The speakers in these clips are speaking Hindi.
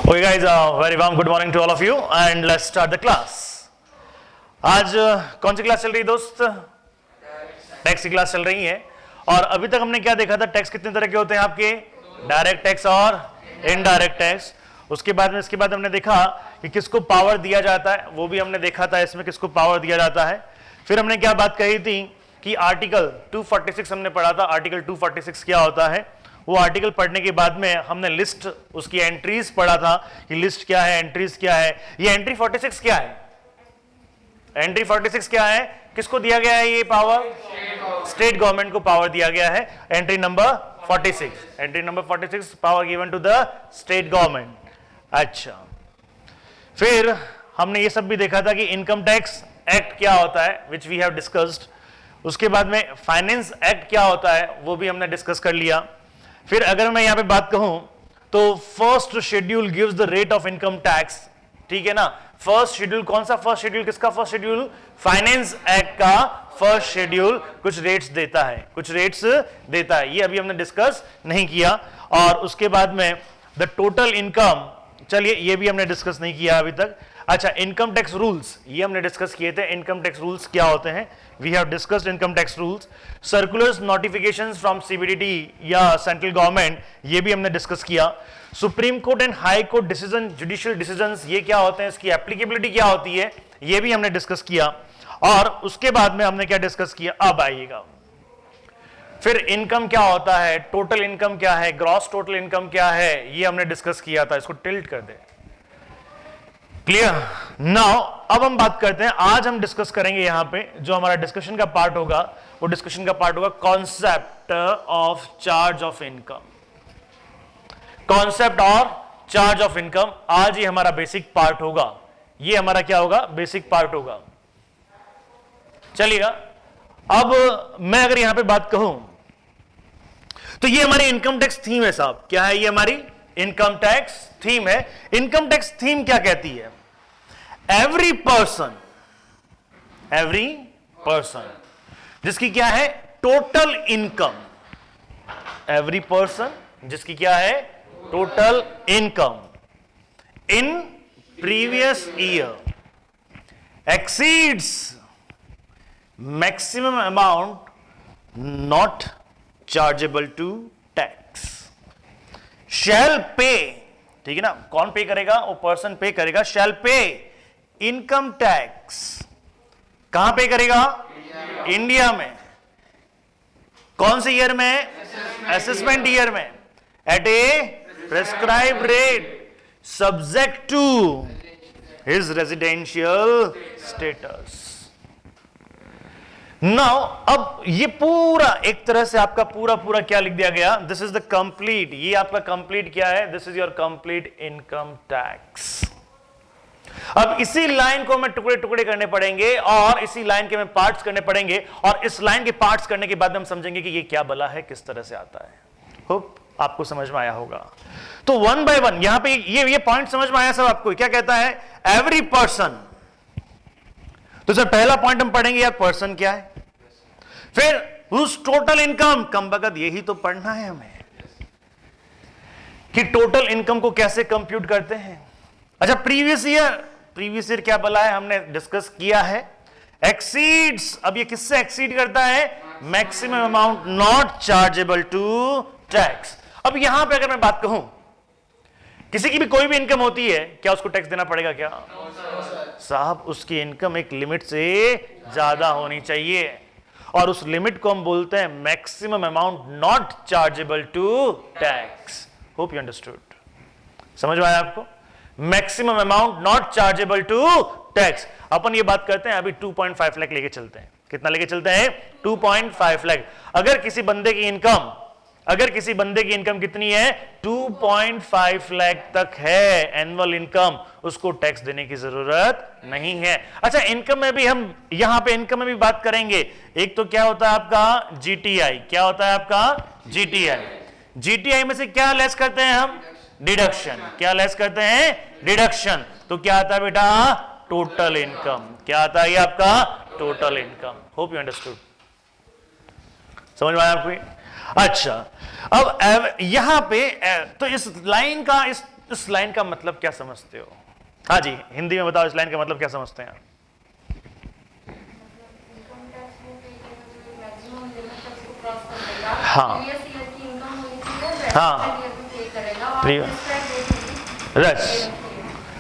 Okay guys, very warm good morning to all of you and let's start the class. आज कौन सी क्लास चल रही है दोस्त? टैक्स की क्लास चल रही है। और अभी तक हमने क्या देखा था? टैक्स कितने तरह के होते हैं आपके? डायरेक्ट टैक्स और इनडायरेक्ट टैक्स। इसके बाद हमने देखा कि किसको पावर दिया जाता है, वो भी हमने देखा था इसमें किसको पावर दिया जाता है। फिर हमने क्या बात कही थी कि आर्टिकल 246 हमने पढ़ा था। आर्टिकल 246 क्या होता है? वो आर्टिकल पढ़ने के बाद में हमने लिस्ट, उसकी एंट्रीज पढ़ा था कि लिस्ट क्या है, एंट्रीज क्या है। ये एंट्री 46 क्या है? एंट्री 46 क्या है? किसको दिया गया है ये पावर? स्टेट गवर्नमेंट को पावर दिया गया है। Entry number 46, entry number 46 power given to the state government. अच्छा, फिर हमने ये सब भी देखा था कि इनकम टैक्स एक्ट क्या होता है, विच वी हैव डिस्कस्ड। उसके बाद में फाइनेंस एक्ट क्या होता है, वो भी हमने डिस्कस कर लिया। फिर अगर मैं यहां पे बात कहूं तो first schedule gives the rate of income tax, ठीक है ना। फर्स्ट शेड्यूल कौन सा? फर्स्ट शेड्यूल किसका? फर्स्ट शेड्यूल फाइनेंस एक्ट का फर्स्ट शेड्यूल कुछ रेट्स देता है, कुछ रेट्स देता है। ये अभी हमने डिस्कस नहीं किया। और उसके बाद में द टोटल इनकम, चलिए ये भी हमने डिस्कस नहीं किया अभी तक। अच्छा, इनकम टैक्स रूल्स ये हमने डिस्कस किए थे। इनकम टैक्स रूल्स क्या होते हैं? We have discussed income tax rules. Circulars, notifications from CBDT या सेंट्रल गवर्नमेंट, ये भी हमने डिस्कस किया। Supreme Court and High Court decision, judicial decisions, ये क्या होते हैं, इसकी एप्लीकेबिलिटी क्या होती है, ये भी हमने डिस्कस किया। और उसके बाद में हमने क्या डिस्कस किया, अब आइएगा फिर इनकम क्या होता है, टोटल इनकम क्या है, ग्रॉस टोटल इनकम क्या है, ये हमने डिस्कस किया था। इसको टिल्ट कर दे, क्लियर। नाउ अब हम बात करते हैं, आज हम डिस्कस करेंगे यहां पे जो हमारा डिस्कशन का पार्ट होगा, वो डिस्कशन का पार्ट होगा concept of charge of income. Concept और चार्ज ऑफ इनकम आज ही हमारा बेसिक पार्ट होगा। ये हमारा क्या होगा? बेसिक पार्ट होगा। चलिएगा, अब मैं अगर यहां पे बात कहूं तो ये हमारी इनकम टैक्स थीम है साहब। क्या है ये? हमारी इनकम टैक्स थीम है। इनकम टैक्स थीम क्या कहती है? एवरी पर्सन जिसकी क्या है? Total income. एवरी पर्सन जिसकी क्या है? Total income in previous year exceeds maximum amount not chargeable to tax shall pay, ठीक है ना। कौन पे करेगा? वो पर्सन पे करेगा। शैल पे इनकम टैक्स कहां पे करेगा? इंडिया में। कौन से ईयर में? असेसमेंट ईयर में। At a prescribe rate subject to his residential status. Now अब ये पूरा एक तरह से आपका पूरा क्या लिख दिया गया? दिस इज द कंप्लीट, ये आपका कंप्लीट क्या है? This is your complete income tax. अब इसी लाइन को हमें टुकड़े टुकड़े करने पड़ेंगे और इसी लाइन के हमें पार्ट्स करने पड़ेंगे और इस लाइन के पार्ट्स करने के बाद हम समझेंगे कि ये क्या बला है, किस तरह से आता है। होप आपको समझ में आया होगा। तो वन बाय वन यहां पे ये पॉइंट समझ में आया सब आपको? क्या कहता है? Every person. तो सर पहला पॉइंट हम पढ़ेंगे यार, पर्सन क्या है। फिर हुज टोटल इनकम, कम बगत यही तो पढ़ना है हमें कि टोटल इनकम को कैसे कंप्यूट करते हैं। अच्छा, प्रीवियस ईयर क्या बला है, हमने डिस्कस किया है। एक्सीड्स, अब ये किससे एक्सीड करता है? Maximum amount not chargeable to tax. अब यहां पे अगर मैं बात कहूं, किसी की भी कोई भी इनकम होती है, क्या उसको टैक्स देना पड़ेगा? क्या साहब, उसकी इनकम एक लिमिट से ज्यादा होनी चाहिए और उस लिमिट को हम बोलते हैं maximum amount not chargeable to tax. Hope you understood. समझ में आया आपको? Maximum amount not chargeable to tax. अपन ये बात करते हैं अभी 2.5 लाख लेके चलते हैं। कितना लेके चलते हैं? 2.5 लाख। अगर किसी बंदे की इनकम कितनी है? 2.5 लाख तक है एनुअल इनकम, उसको टैक्स देने की जरूरत नहीं है। अच्छा, इनकम में भी हम यहां पे इनकम में भी बात करेंगे। एक तो क्या होता है आपका? जीटीआई। क्या होता है आपका? जीटीआई। जीटीआई में से क्या लेस करते हैं हम? डिडक्शन। क्या लेस करते हैं? डिडक्शन। तो क्या आता है बेटा? Total income. क्या आता है ये आपका? Total income. Hope you understood. समझ में आया आपको? अच्छा, अब यहां पे तो इस लाइन का, इस इस लाइन का मतलब क्या समझते हो? हाँ जी, हिंदी में बताओ, इस लाइन का मतलब क्या समझते हैं आप? हाँ हाँ,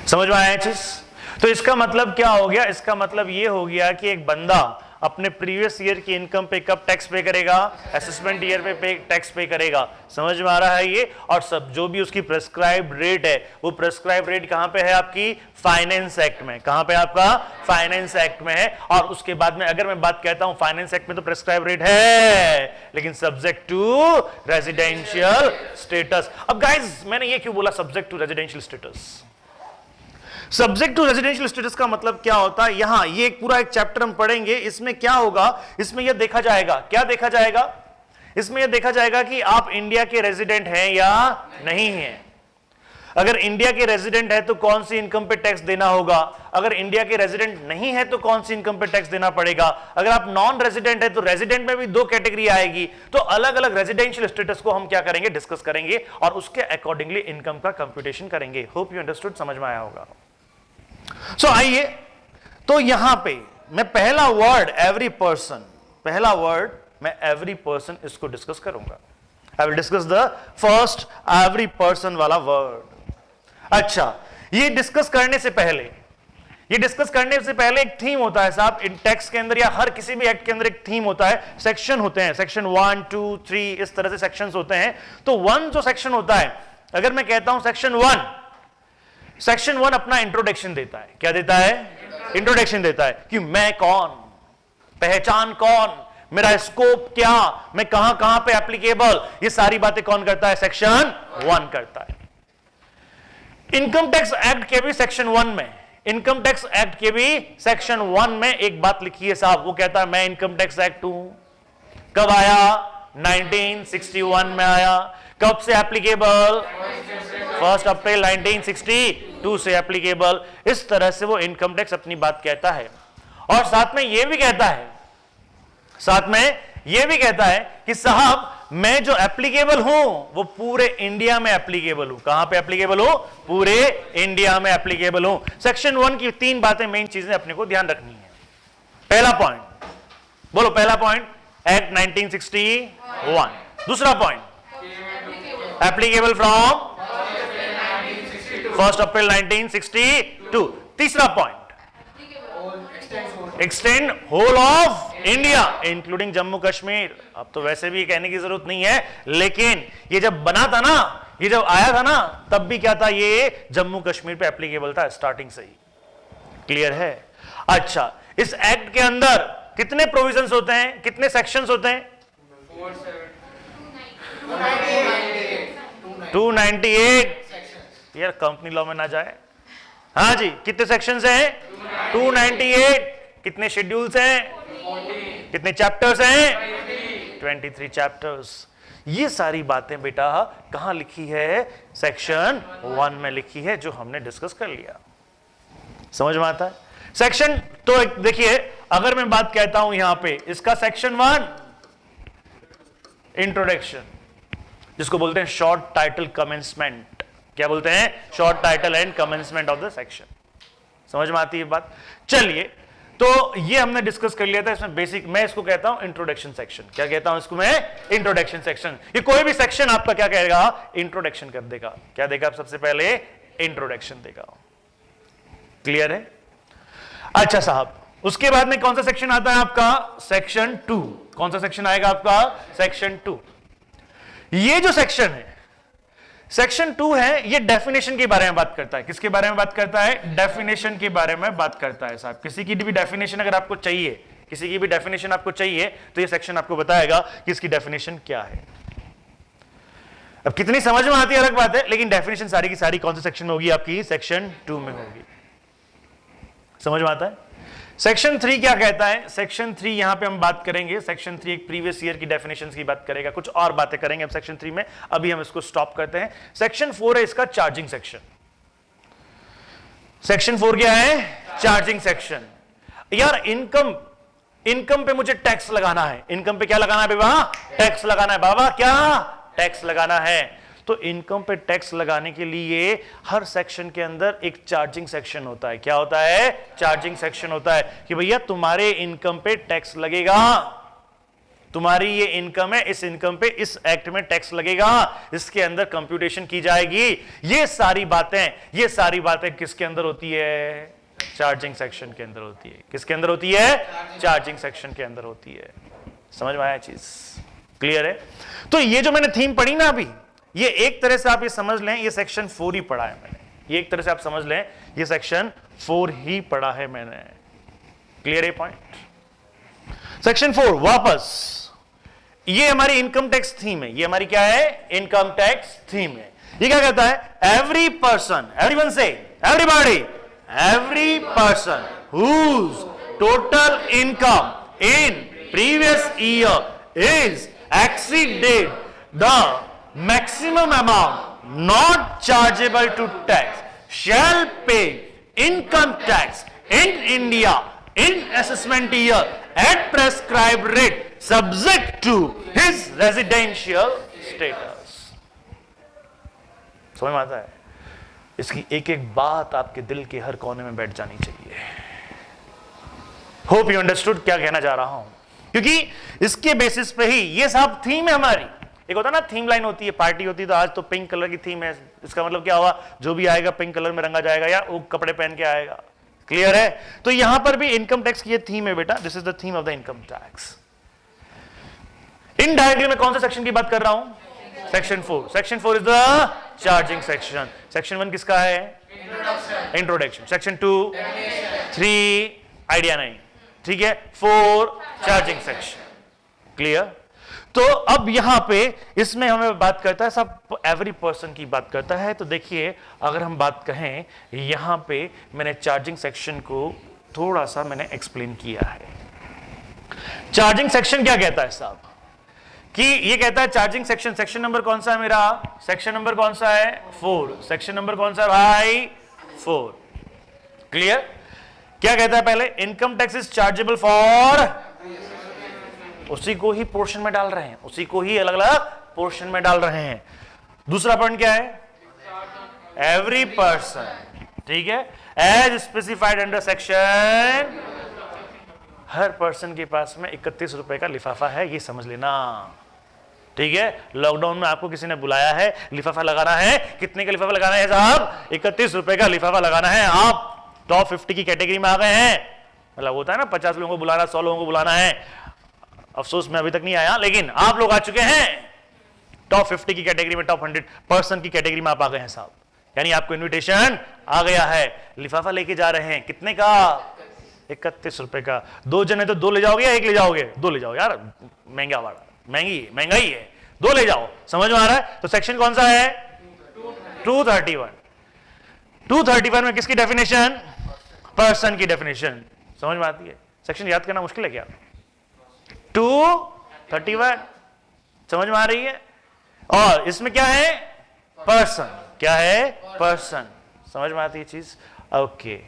समझ में आया चीज? तो इसका मतलब क्या हो गया? इसका मतलब ये हो गया कि एक बंदा अपने प्रीवियस ईयर की इनकम पे कब टैक्स पे करेगा? असेसमेंट ईयर पे टैक्स पे करेगा। समझ में आ रहा है ये? और सब जो भी उसकी प्रेस्क्राइब्ड रेट है, वो प्रेस्क्राइब्ड रेट कहां पे है आपकी? फाइनेंस एक्ट में। कहां पे आपका? फाइनेंस एक्ट में है। और उसके बाद में अगर मैं बात कहता हूं, फाइनेंस एक्ट में तो प्रेस्क्राइब्ड रेट है, लेकिन सब्जेक्ट टू रेजिडेंशियल स्टेटस। अब गाइज, मैंने ये क्यों बोला subject to residential status? Subject to residential status का मतलब क्या होता है? यहां ये पूरा एक चैप्टर हम पढ़ेंगे, इसमें क्या होगा? इसमें यह देखा जाएगा, क्या देखा जाएगा? इसमें यह देखा जाएगा कि आप इंडिया के रेजिडेंट हैं या नहीं हैं। अगर इंडिया के रेजिडेंट है तो कौन सी इनकम पे टैक्स देना होगा, अगर इंडिया के रेजिडेंट नहीं है तो कौन सी इनकम पे टैक्स देना पड़ेगा। अगर आप नॉन रेजिडेंट है तो रेजिडेंट में भी दो कैटेगरी आएगी। तो अलग अलग रेजिडेंशियल स्टेटस को हम क्या करेंगे? डिस्कस करेंगे और उसके अकॉर्डिंगली इनकम का कंप्यूटेशन करेंगे। होप यू अंडरस्टूड, समझ में आया होगा। सो आइए, तो यहां पे मैं पहला वर्ड एवरी पर्सन, पहला वर्ड मैं एवरी पर्सन इसको डिस्कस करूंगा। I will discuss the first every person वाला वर्ड। अच्छा, ये डिस्कस करने से पहले एक थीम होता है साहब, इन टैक्स के अंदर या हर किसी भी एक्ट के अंदर एक थीम होता है, सेक्शन होते हैं, सेक्शन 1 2 3 इस तरह से सेक्शंस होते हैं। तो 1 जो सेक्शन होता है, अगर मैं कहता हूं सेक्शन 1 अपना इंट्रोडक्शन देता है। क्या देता है? इंट्रोडक्शन देता है कि मैं कौन, पहचान कौन, मेरा स्कोप क्या, मैं कहां कहां पे एप्लीकेबल, ये सारी बातें कौन करता है? सेक्शन 1 करता है। इनकम टैक्स एक्ट के भी सेक्शन 1 में, इनकम टैक्स एक्ट के भी सेक्शन 1 में एक बात लिखी है साहब, वो कहता है मैं इनकम टैक्स एक्ट हूं। कब आया? 1961 में आया। कब से एप्लीकेबल? 1 अप्रैल 1962 से एप्लीकेबल। इस तरह से वो इनकम टैक्स अपनी बात कहता है। और साथ में ये भी कहता है कि साहब मैं जो एप्लीकेबल हूं वो पूरे इंडिया में एप्लीकेबल हूं। कहां पे एप्लीकेबल हूं? पूरे इंडिया में एप्लीकेबल हूं। सेक्शन 1 की 3 बातें, मेन चीजें अपने को ध्यान रखनी है। पहला पॉइंट बोलो, पहला पॉइंट एक्ट 1961। दूसरा पॉइंट एप्लीकेबल फ्रॉम 1 अप्रैल 1962। तीसरा point extend whole of India including Jammu Kashmir. अब तो वैसे भी कहने की जरूरत नहीं है, लेकिन ये जब बना था ना, ये जब आया था ना, तब भी क्या था? ये जम्मू कश्मीर पे एप्लीकेबल था स्टार्टिंग से ही। क्लियर है? अच्छा, इस एक्ट के अंदर कितने प्रोविजंस होते हैं, कितने सेक्शंस होते हैं? 298। यार कंपनी लॉ में ना जाए। हाँ जी, कितने सेक्शंस हैं? 298। कितने शेड्यूल्स हैं? कितने चैप्टर्स हैं? 23 चैप्टर्स। ये सारी बातें बेटा कहां लिखी है? सेक्शन 1 में लिखी है, जो हमने डिस्कस कर लिया। समझ में आता है? सेक्शन, तो देखिए, अगर मैं बात कहता हूं यहां पे इसका सेक्शन 1 इंट्रोडक्शन, जिसको बोलते हैं शॉर्ट टाइटल कमेंसमेंट। क्या बोलते हैं? Short title and commencement of the section. समझ में आती है बात? चलिए, तो ये हमने डिस्कस कर लिया था। इसमें बेसिक, मैं इसको कहता हूं इंट्रोडक्शन सेक्शन। क्या कहता हूं इसको मैं? Introduction section. ये कोई भी सेक्शन आपका क्या कहेगा? इंट्रोडक्शन कर देगा। क्या देगा? सबसे पहले इंट्रोडक्शन देगा। क्लियर है? अच्छा साहब, उसके बाद में कौन सा सेक्शन आता है आपका? सेक्शन 2। कौन सा सेक्शन आएगा आपका? सेक्शन 2। ये जो सेक्शन है, सेक्शन 2 है, ये डेफिनेशन के बारे में बात करता है। किसके बारे में बात करता है? डेफिनेशन के बारे में बात करता है साहब। किसी की भी डेफिनेशन अगर आपको चाहिए, किसी की भी डेफिनेशन आपको चाहिए, तो ये सेक्शन आपको बताएगा कि इसकी डेफिनेशन क्या है। अब कितनी समझ में आती है अलग बात है, लेकिन डेफिनेशन सारी की सारी कौन से सेक्शन में होगी? आपकी सेक्शन 2 में होगी। समझ में आता है? सेक्शन 3 क्या कहता है? सेक्शन 3 यहां पे हम बात करेंगे। सेक्शन 3 एक प्रीवियस ईयर की डेफिनेशंस की बात करेगा, कुछ और बातें करेंगे हम सेक्शन 3 में। अभी हम इसको स्टॉप करते हैं। सेक्शन 4 है इसका चार्जिंग सेक्शन। सेक्शन 4 क्या है? Charging section. यार इनकम पे मुझे टैक्स लगाना है। इनकम पे क्या लगाना है बाबा? टैक्स लगाना है बाबा। क्या? टैक्स लगाना है। तो इनकम पे टैक्स लगाने के लिए हर सेक्शन के अंदर एक चार्जिंग सेक्शन होता है। क्या होता है? चार्जिंग सेक्शन होता है कि भैया तुम्हारे इनकम पे टैक्स लगेगा, तुम्हारी ये इनकम है, इस इनकम पे इस एक्ट में टैक्स लगेगा, इसके अंदर कंप्यूटेशन की जाएगी। ये सारी बातें किसके अंदर होती है? चार्जिंग सेक्शन के अंदर होती है। किसके अंदर होती है? चार्जिंग सेक्शन के अंदर होती है। समझ में आया? चीज क्लियर है? तो ये जो मैंने थीम पढ़ी ना अभी, ये एक तरह से आप ये समझ लें, ये सेक्शन 4 ही पढ़ा है मैंने। ये एक तरह से आप समझ लें, ये सेक्शन 4 ही पढ़ा है मैंने। क्लियर है पॉइंट? सेक्शन 4 वापस, ये हमारी इनकम टैक्स थीम है। ये हमारी क्या है? इनकम टैक्स थीम है। ये क्या कहता है? एवरी पर्सन, एवरीवन से, everybody, every person whose total income in previous year is exceeded the maximum amount not chargeable to tax shall pay income tax in India in assessment year at prescribed rate subject to his residential status। समझ में आता है? इसकी एक एक बात आपके दिल के हर कोने में बैठ जानी चाहिए। होप यू अंडरस्टूड क्या कहना चाह रहा हूं, क्योंकि इसके बेसिस पे ही ये सब थीम है हमारी। एक होता है ना थीम लाइन होती है, पार्टी होती है, तो आज तो पिंक कलर की थीम है, इसका मतलब क्या हुआ? जो भी आएगा पिंक कलर में रंगा जाएगा या वो कपड़े पहन के आएगा। क्लियर है? तो यहां पर भी इनकम टैक्स की ये थीम है बेटा। This is the theme of the income tax. Indirectly मैं कौन सा सेक्शन की बात कर रहा हूं? Section 4। Section 4 is the charging section. Section 1 किसका है? इंट्रोडक्शन। सेक्शन 2 3 आइडिया नहीं, ठीक है। 4 चार्जिंग सेक्शन। क्लियर? तो अब यहां पे इसमें हमें बात करता है, सब एवरी पर्सन की बात करता है। तो देखिए, अगर हम बात कहें, यहां पे मैंने चार्जिंग सेक्शन को थोड़ा सा मैंने एक्सप्लेन किया है। चार्जिंग सेक्शन क्या कहता है साहब? कि ये कहता है चार्जिंग सेक्शन, सेक्शन नंबर कौन सा है मेरा? सेक्शन नंबर कौन सा है? 4। सेक्शन नंबर कौन सा है भाई? 4। क्लियर? क्या कहता है पहले? Income tax is chargeable for, उसी को ही पोर्शन में डाल रहे हैं, उसी को ही अलग अलग पोर्शन में डाल रहे हैं। दूसरा पॉइंट क्या है? एवरी पर्सन, ठीक है, एज स्पेसिफाइड अंडर सेक्शन। हर पर्सन के पास में 31 रुपए का लिफाफा है, ये समझ लेना, ठीक है। लॉकडाउन में आपको किसी ने बुलाया है, लिफाफा लगाना है। कितने का लिफाफा लगाना है साहब? 31 रुपए का लिफाफा लगाना है। आप टॉप 50 की कैटेगरी में आ गए हैं। मतलब होता है ना 50 लोगों को बुलाना, 100 लोगों को बुलाना है। अफसोस मैं अभी तक नहीं आया, लेकिन आप लोग आ चुके हैं टॉप 50 की कैटेगरी में, टॉप 100 पर्सन की कैटेगरी में आप आ गए हैं साहब। यानी आपको इन्विटेशन आ गया है, लिफाफा लेके जा रहे हैं। कितने का? 31 रुपए का। 2 जने तो 2 ले जाओगे या 1 ले जाओगे? 2 ले जाओ यार, महंगा वाला, महंगाई है, 2 ले जाओ। समझ में आ रहा है? तो सेक्शन कौन सा है? 231। 231 में किसकी डेफिनेशन? पर्सन की डेफिनेशन। समझ में आती है? सेक्शन याद करना मुश्किल है क्या? 231 समझ में आ रही है? और इसमें क्या है? पर्सन। क्या है? पर्सन। समझ में आती है चीज? ओके,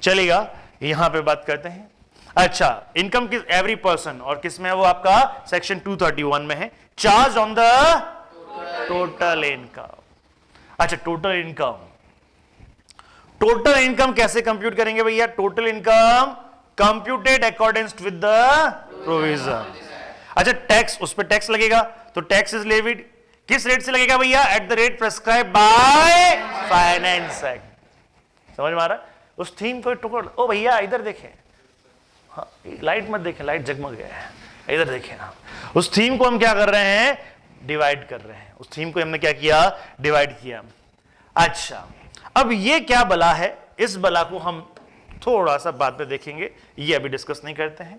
चलेगा, यहां पे बात करते हैं। अच्छा, इनकम किस? एवरी पर्सन, और किस में है वो आपका? सेक्शन 231 में है। Charge on the total income. अच्छा, टोटल इनकम, टोटल इनकम कैसे कंप्यूट करेंगे भैया? Total income computed according with the provision. अच्छा, टैक्स, उस पर टैक्स लगेगा, तो टैक्स इज लेविड। किस रेट से लगेगा भैया? At the rate prescribe by finance act. समझ में आ रहा है? उस थीम को टुकड़, ओ भैया इधर देखें, हाँ, लाइट मत देखें, लाइट जगमग गया है, इधर देखें ना। उस थीम को हम क्या कर रहे हैं? डिवाइड कर रहे हैं। उस थीम को हमने क्या किया? डिवाइड किया। अच्छा, अब ये क्या बला है? इस बला को हम थोड़ा सा बाद में देखेंगे, ये अभी डिस्कस नहीं करते हैं।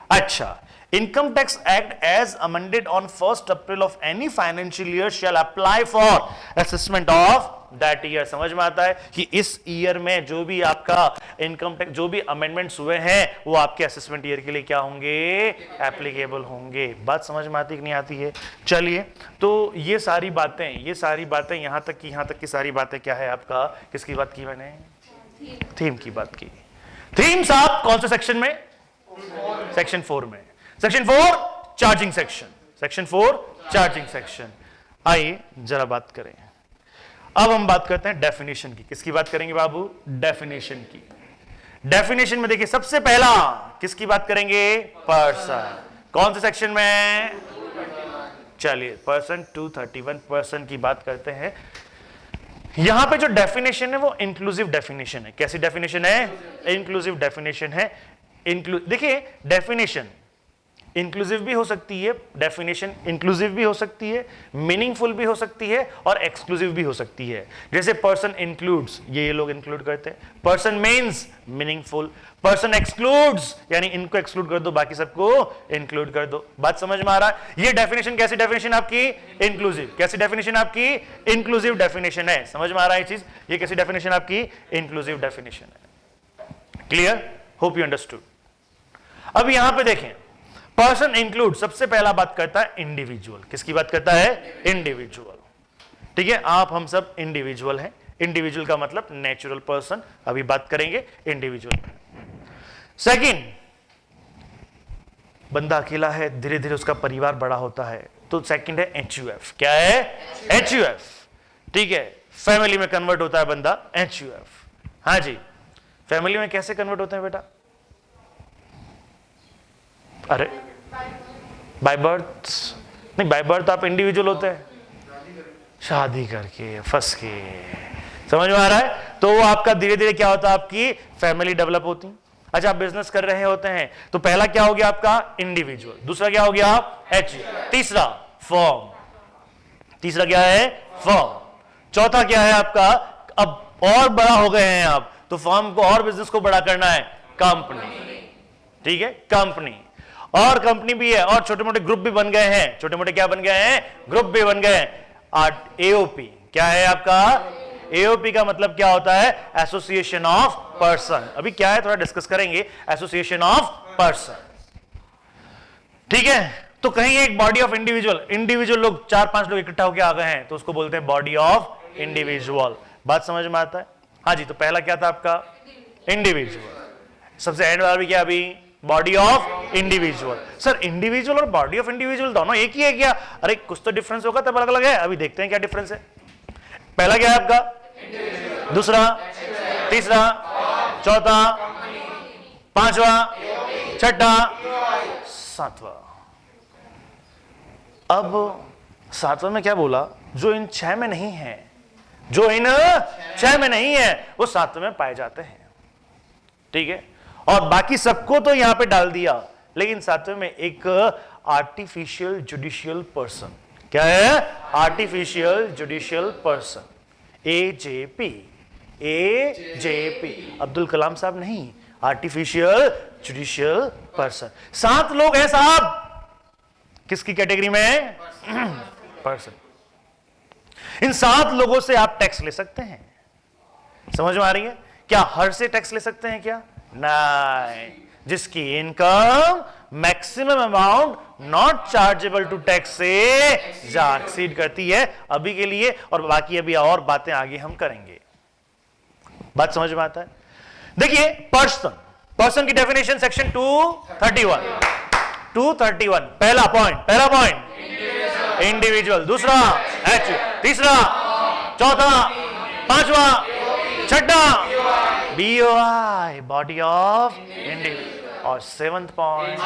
अच्छा, income tax act as amended on 1 April of any financial year shall apply for assessment of that year. समझ में आता है कि इस ईयर में जो भी आपका इनकम टैक्स, जो भी अमेंडमेंट्स हुए हैं, वो आपके असेसमेंट ईयर के लिए क्या होंगे? एप्लीकेबल होंगे। बात समझ में आती कि नहीं आती है? चलिए, तो ये सारी बातें यहां तक की सारी बातें क्या है आपका? किसकी बात की मैंने? थीम की बात की। थीम साहब कौन से सेक्शन में? सेक्शन 4 में। Section 4 charging section. Section 4 charging section. आइए जरा बात करें। अब हम बात करते हैं डेफिनेशन की। किसकी बात करेंगे बाबू? डेफिनेशन की। डेफिनेशन में देखिए सबसे पहला किसकी बात करेंगे? पर्सन। कौन से सेक्शन में? चलिए पर्सन 231 पर्सन की बात करते हैं। यहां पे जो डेफिनेशन है वो इंक्लूसिव डेफिनेशन है। कैसी डेफिनेशन है? इंक्लूसिव डेफिनेशन है। देखिए डेफिनेशन इंक्लूसिव भी हो सकती है, डेफिनेशन इंक्लूसिव भी हो सकती है, मीनिंगफुल भी हो सकती है और एक्सक्लूसिव भी हो सकती है। जैसे पर्सन इंक्लूड्स, ये लोग इंक्लूड करते हैं। Person means meaningful. Person excludes यानी इनको एक्सक्लूड कर दो, बाकी सबको इंक्लूड कर दो। बात समझ में आ रहा है? ये डेफिनेशन कैसी डेफिनेशन आपकी? इंक्लूसिव। कैसी डेफिनेशन आपकी? इंक्लूसिव डेफिनेशन है। समझ में आ रहा है ये चीज? ये कैसी डेफिनेशन आपकी? इंक्लूसिव डेफिनेशन है। क्लियर? Hope you understood. अब यहां पे देखें, पर्सन इंक्लूड सबसे पहला बात करता है इंडिविजुअल। किसकी बात करता है? इंडिविजुअल। ठीक है, आप हम सब इंडिविजुअल हैं। इंडिविजुअल का मतलब नेचुरल पर्सन। अभी बात करेंगे इंडिविजुअल। सेकंड, बंदा अकेला है, धीरे धीरे उसका परिवार बड़ा होता है, तो सेकंड है HUF। क्या है? HUF। ठीक है, फैमिली में कन्वर्ट होता है बंदा, HUF। हाँ जी, फैमिली में कैसे कन्वर्ट होते हैं बेटा? अरे बाय बर्थ नहीं, बाय बर्थ आप इंडिविजुअल होते हैं, शादी करके, फंस के। समझ में आ रहा है? तो वो आपका धीरे धीरे क्या होता है? आपकी फैमिली डेवलप होती। अच्छा, आप बिजनेस कर रहे होते हैं तो पहला क्या हो गया आपका? इंडिविजुअल। दूसरा क्या हो गया? H। तीसरा फर्म। तीसरा क्या है? फर्म। चौथा क्या है आपका? अब और बड़ा हो गए हैं आप, तो फर्म को और बिजनेस को बड़ा करना है, कंपनी। ठीक है, कंपनी। और कंपनी भी है और छोटे मोटे ग्रुप भी बन गए हैं। छोटे मोटे क्या बन गए हैं? ग्रुप भी बन गए हैं। AOP क्या है आपका? AOP का मतलब क्या होता है? Association of person. अभी क्या है थोड़ा डिस्कस करेंगे, एसोसिएशन ऑफ पर्सन। ठीक है, तो कहीं एक बॉडी ऑफ इंडिविजुअल, इंडिविजुअल लोग 4-5 लोग इकट्ठा होकर आ गए हैं तो उसको बोलते हैं बॉडी ऑफ इंडिविजुअल। बात समझ में आता है? हाँ जी, तो पहला क्या था आपका? इंडिविजुअल। सबसे एंड वाला भी क्या? अभी body of individual. Sir individual और बॉडी ऑफ इंडिविजुअल दोनों एक ही है क्या? अरे कुछ तो डिफरेंस होगा तब अलग अलग है। अभी देखते हैं क्या डिफरेंस है। पहला क्या है आपका? दूसरा, तीसरा, चौथा, पांचवा, छठा, सातवां। अब सातवां में क्या बोला? जो इन 6 में नहीं है, जो इन 6 में नहीं है वो 7वें में पाए जाते हैं। ठीक है, और बाकी सबको तो यहां पे डाल दिया, लेकिन 7वें में एक आर्टिफिशियल जुडिशियल पर्सन। क्या है? Artificial judicial person, AJP। AJP Abdul Kalam साहब नहीं, आर्टिफिशियल जुडिशियल पर्सन। 7 लोग हैं साहब, किसकी कैटेगरी में? पर्सन। इन 7 लोगों से आप टैक्स ले सकते हैं। समझ में आ रही है? क्या हर से टैक्स ले सकते हैं क्या? नहीं, जिसकी income maximum amount not chargeable to tax से एक्सीड करती है अभी के लिए, और बाकी अभी और बातें आगे हम करेंगे। बात समझ में आता है? देखिए पर्सन, पर्सन की डेफिनेशन सेक्शन 231 पहला पॉइंट इंडिविजुअल। दूसरा H, तीसरा, चौथा, पांचवा, छठा BOI बॉडी ऑफ इंडिविजुअल, और 7th point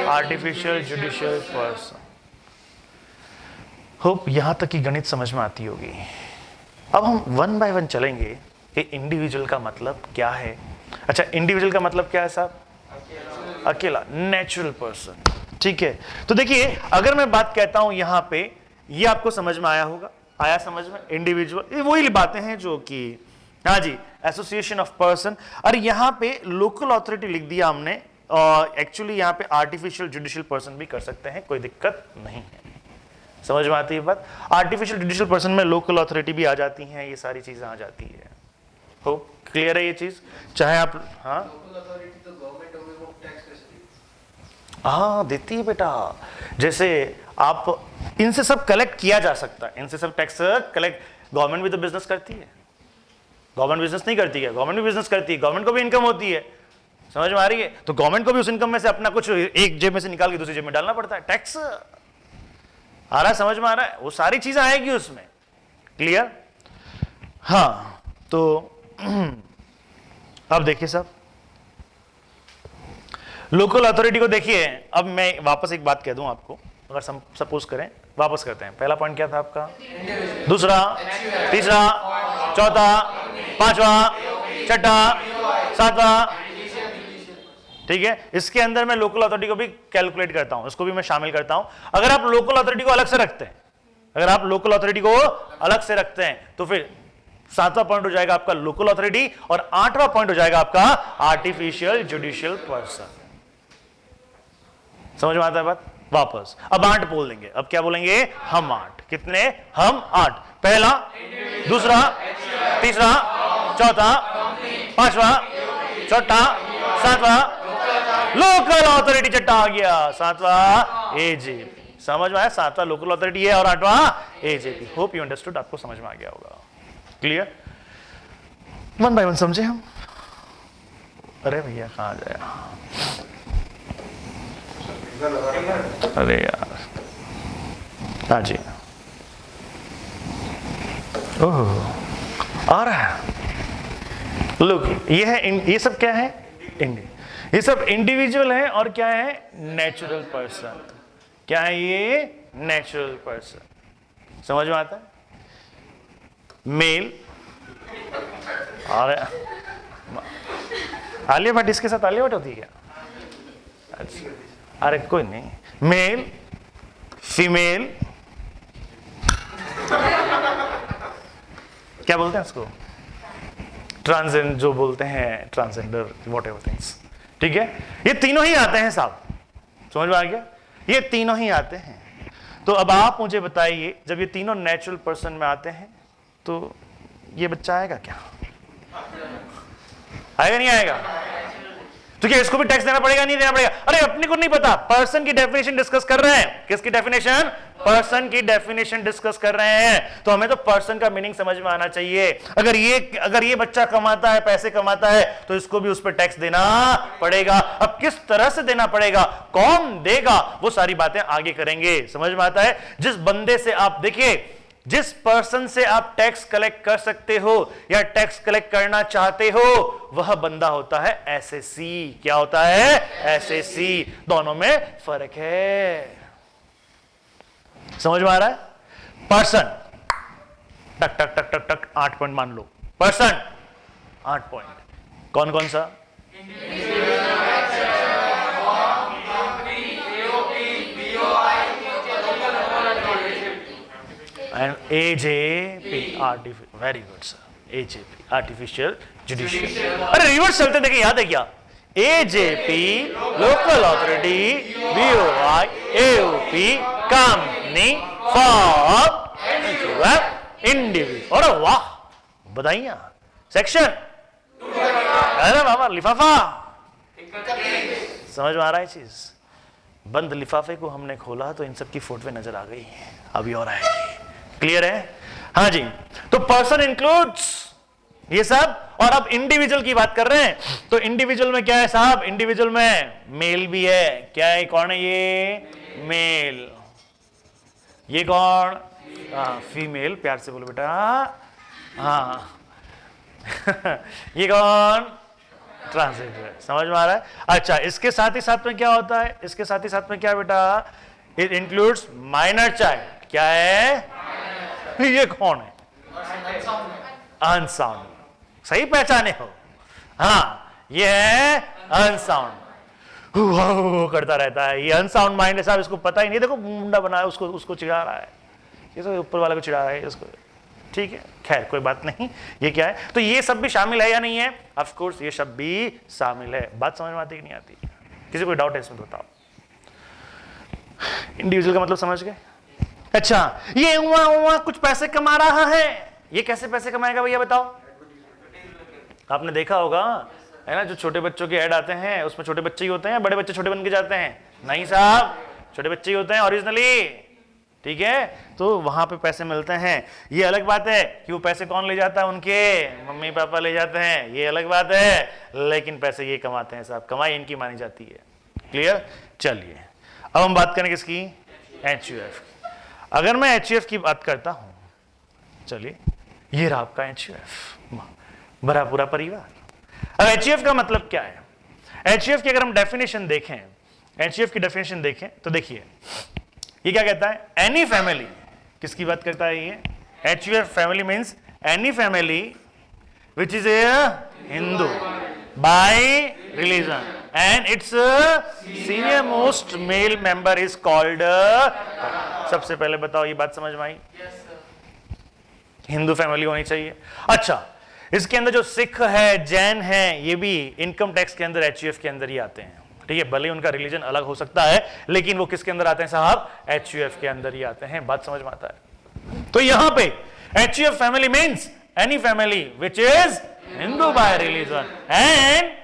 artificial judicial person. Hope यहां तक की गणित समझ में आती होगी। अब हम 1 बाय 1 चलेंगे कि इंडिविजुअल का मतलब क्या है। अच्छा, इंडिविजुअल का मतलब क्या है साहब? अकेला, नेचुरल पर्सन। ठीक है, तो देखिए अगर मैं बात कहता हूं यहां पे, ये आपको समझ में आया होगा? आया समझ में? इंडिविजुअल, ये वही बातें हैं जो कि, हाँ जी, एसोसिएशन ऑफ पर्सन। और यहां पे लोकल अथॉरिटी लिख दिया हमने, और एक्चुअली यहां पे आर्टिफिशियल जुडिशियल पर्सन भी कर सकते हैं, कोई दिक्कत नहीं है। समझ में आती है बात? आर्टिफिशियल जुडिशियल पर्सन में लोकल अथॉरिटी भी आ जाती हैं, ये सारी चीजें आ जाती है। हो क्लियर है ये चीज? चाहे आप, हाँ देती है बेटा। जैसे आप, इनसे सब कलेक्ट किया जा सकता है, इनसे सब टैक्स कलेक्ट। गवर्नमेंट भी तो बिजनेस करती है, गवर्नमेंट बिजनेस नहीं करती है? गवर्नमेंट भी बिजनेस करती है, गवर्नमेंट को भी इनकम होती है। समझ में आ रही है? तो गवर्नमेंट को भी उस इनकम में से अपना कुछ एक जेब में से निकाल के दूसरी जेब में डालना पड़ता है, टैक्स। आ रहा है, समझ में आ रहा है? वो सारी चीजें आएगी उसमें। क्लियर? हाँ, तो अब देखिए साहब, लोकल अथॉरिटी को देखिए। अब मैं वापस एक बात कह दूं आपको, अगर सपोज करें, वापस करते हैं। पहला पॉइंट क्या था आपका, दूसरा, तीसरा, चौथा, पांचवा, छठा, सातवां, ठीक है। इसके अंदर मैं लोकल अथॉरिटी को भी कैलकुलेट करता हूं, इसको भी मैं शामिल करता हूं। अगर आप लोकल अथॉरिटी को अलग से रखते हैं, अगर आप लोकल अथॉरिटी को अलग से रखते हैं, तो फिर 7वां पॉइंट हो जाएगा आपका लोकल अथॉरिटी और 8वां पॉइंट हो जाएगा आपका आर्टिफिशियल जुडिशियल पर्सन। समझ में आता है बात? वापस अब 8 बोल देंगे। अब क्या बोलेंगे? हम 8। कितने? हम 8। पहला, दूसरा, तीसरा, चौथा, पांचवा, छठा, सातवां लोकल अथॉरिटी। छठा आ गया 7वां एजेपी। समझ में आया? 7वां लोकल अथॉरिटी है और 8वां एजेपी। होप यू अंडरस्टूड, आपको समझ में आ गया होगा। क्लियर? वन बाय वन समझे हम। अरे भैया कहां जाया? अरे यार, हाँ जी, ओह आ रहा है। लुक, ये है, ये सब क्या है? ये सब इंडिविजुअल है और क्या है? Natural person. क्या है ये? Natural person. समझ में आता है? मेल, और आलिया भट्ट, इसके साथ आलिया भट्ट होती है क्या? अच्छा, अरे कोई नहीं। मेल, फीमेल, क्या बोलते हैं उसको? ट्रांसजेंडर, जो बोलते हैं ट्रांसजेंडर, वॉट एवर थिंग्स। ठीक है, ये तीनों ही आते हैं साहब। समझ में आ गया? ये तीनों ही आते हैं। तो अब आप मुझे बताइए, जब ये तीनों नेचुरल पर्सन में आते हैं, तो ये बच्चा आएगा क्या? आएगा नहीं आएगा? तो क्या इसको भी टैक्स देना पड़ेगा नहीं देना पड़ेगा? अरे अपने को नहीं पता, पर्सन की डेफिनेशन डिस्कस कर रहे हैं। किसकी डेफिनेशन? पर्सन की डेफिनेशन डिस्कस कर रहे हैं। तो हमें तो पर्सन का मीनिंग समझ में आना चाहिए। अगर ये बच्चा कमाता है, पैसे कमाता है, तो इसको भी उस पर टैक्स देना पड़ेगा। अब किस तरह से देना पड़ेगा, कौन देगा, वो सारी बातें आगे करेंगे। समझ में आता है? जिस बंदे से आप देखिए, जिस पर्सन से आप टैक्स कलेक्ट कर सकते हो या टैक्स कलेक्ट करना चाहते हो, वह बंदा होता है एसएससी। क्या होता है? एसएससी। दोनों में फर्क है। समझ में आ रहा है? पर्सन, टक टक टक टक टक 8 पॉइंट मान लो। Person 8 point. कौन कौन सा? and AJP, very good sir, AJP, artificial judicial. अरे रिवर्स चलते देखें, याद है क्या? AJP local authority, BOI AOP company for individual. अरे वाह, बधाइयां। सेक्शन, अरे बाबा लिफाफा। समझ में आ रहा है चीज? बंद लिफाफे को हमने खोला तो इन सब की फोटो नजर आ गई, अभी और आएगी। क्लियर है? हाँ जी। तो पर्सन इंक्लूड्स ये सब। और अब इंडिविजुअल की बात कर रहे हैं, तो इंडिविजुअल में क्या है साहब? इंडिविजुअल में मेल भी है। क्या है? कौन है ये? मेल। ये कौन? फीमेल। प्यार से बोलो बेटा। हाँ ये कौन? ट्रांसजेंडर। समझ में आ रहा है? अच्छा, इसके साथ ही साथ में क्या होता है? इसके साथ ही साथ में क्या बेटा? It includes minor child. क्या है? ये कौन है? अनसाउंड। सही पहचाने हो? हाँ, ये है अनसाउंड। करता रहता है ये अनसाउंड माइंड है साहब, इसको पता ही नहीं। देखो मुंडा बनाया, उसको चिढ़ा रहा है, ये तो ऊपर वाले को चिढ़ा रहा है इसको। ठीक है, खैर कोई बात नहीं। ये क्या है? तो ये सब भी शामिल है या नहीं है? ऑफ कोर्स ये सब भी शामिल है। बात समझ में आती कि नहीं आती? किसी कोई डाउट है इसमें? बताओ। इंडिविजुअल का मतलब समझ गए? अच्छा, ये हुआ कुछ पैसे कमा रहा है, ये कैसे पैसे कमाएगा भैया बताओ? आपने देखा होगा है ना, जो छोटे बच्चों के ऐड आते हैं उसमें छोटे बच्चे ही होते हैं, बड़े बच्चे छोटे बन के जाते हैं? नहीं साहब, छोटे बच्चे ही होते हैं ओरिजिनली। ठीक है, तो वहां पे पैसे मिलते हैं। ये अलग बात है कि वो पैसे कौन ले जाता है, उनके मम्मी पापा ले जाते हैं, ये अलग बात है। लेकिन पैसे ये कमाते हैं साहब, कमाई इनकी मानी जाती है। क्लियर? चलिए अब हम बात करें किसकी? HUF। अगर मैं HUF की बात करता हूं, चलिए ये रहा आपका HUF, भरा पूरा परिवार। अब HUF का मतलब क्या है? HUF की अगर हम डेफिनेशन देखें, HUF की डेफिनेशन देखें तो देखिए ये क्या कहता है, एनी फैमिली, किसकी बात करता है ये? HUF family means any family which is a Hindu bye religion and its senior most male member is called सबसे पहले बताओ ये बात समझ में आई? हिंदू फैमिली होनी चाहिए। अच्छा, इसके अंदर जो सिख है, जैन है, ये भी इनकम टैक्स के अंदर HUF के अंदर ही आते हैं, ठीक है? भले उनका रिलीजन अलग हो सकता है, लेकिन वो किसके अंदर आते हैं साहब? HUF के अंदर ही आते हैं। बात समझ में आता है? तो यहां पे HUF family means any family which is Hindu bye religion and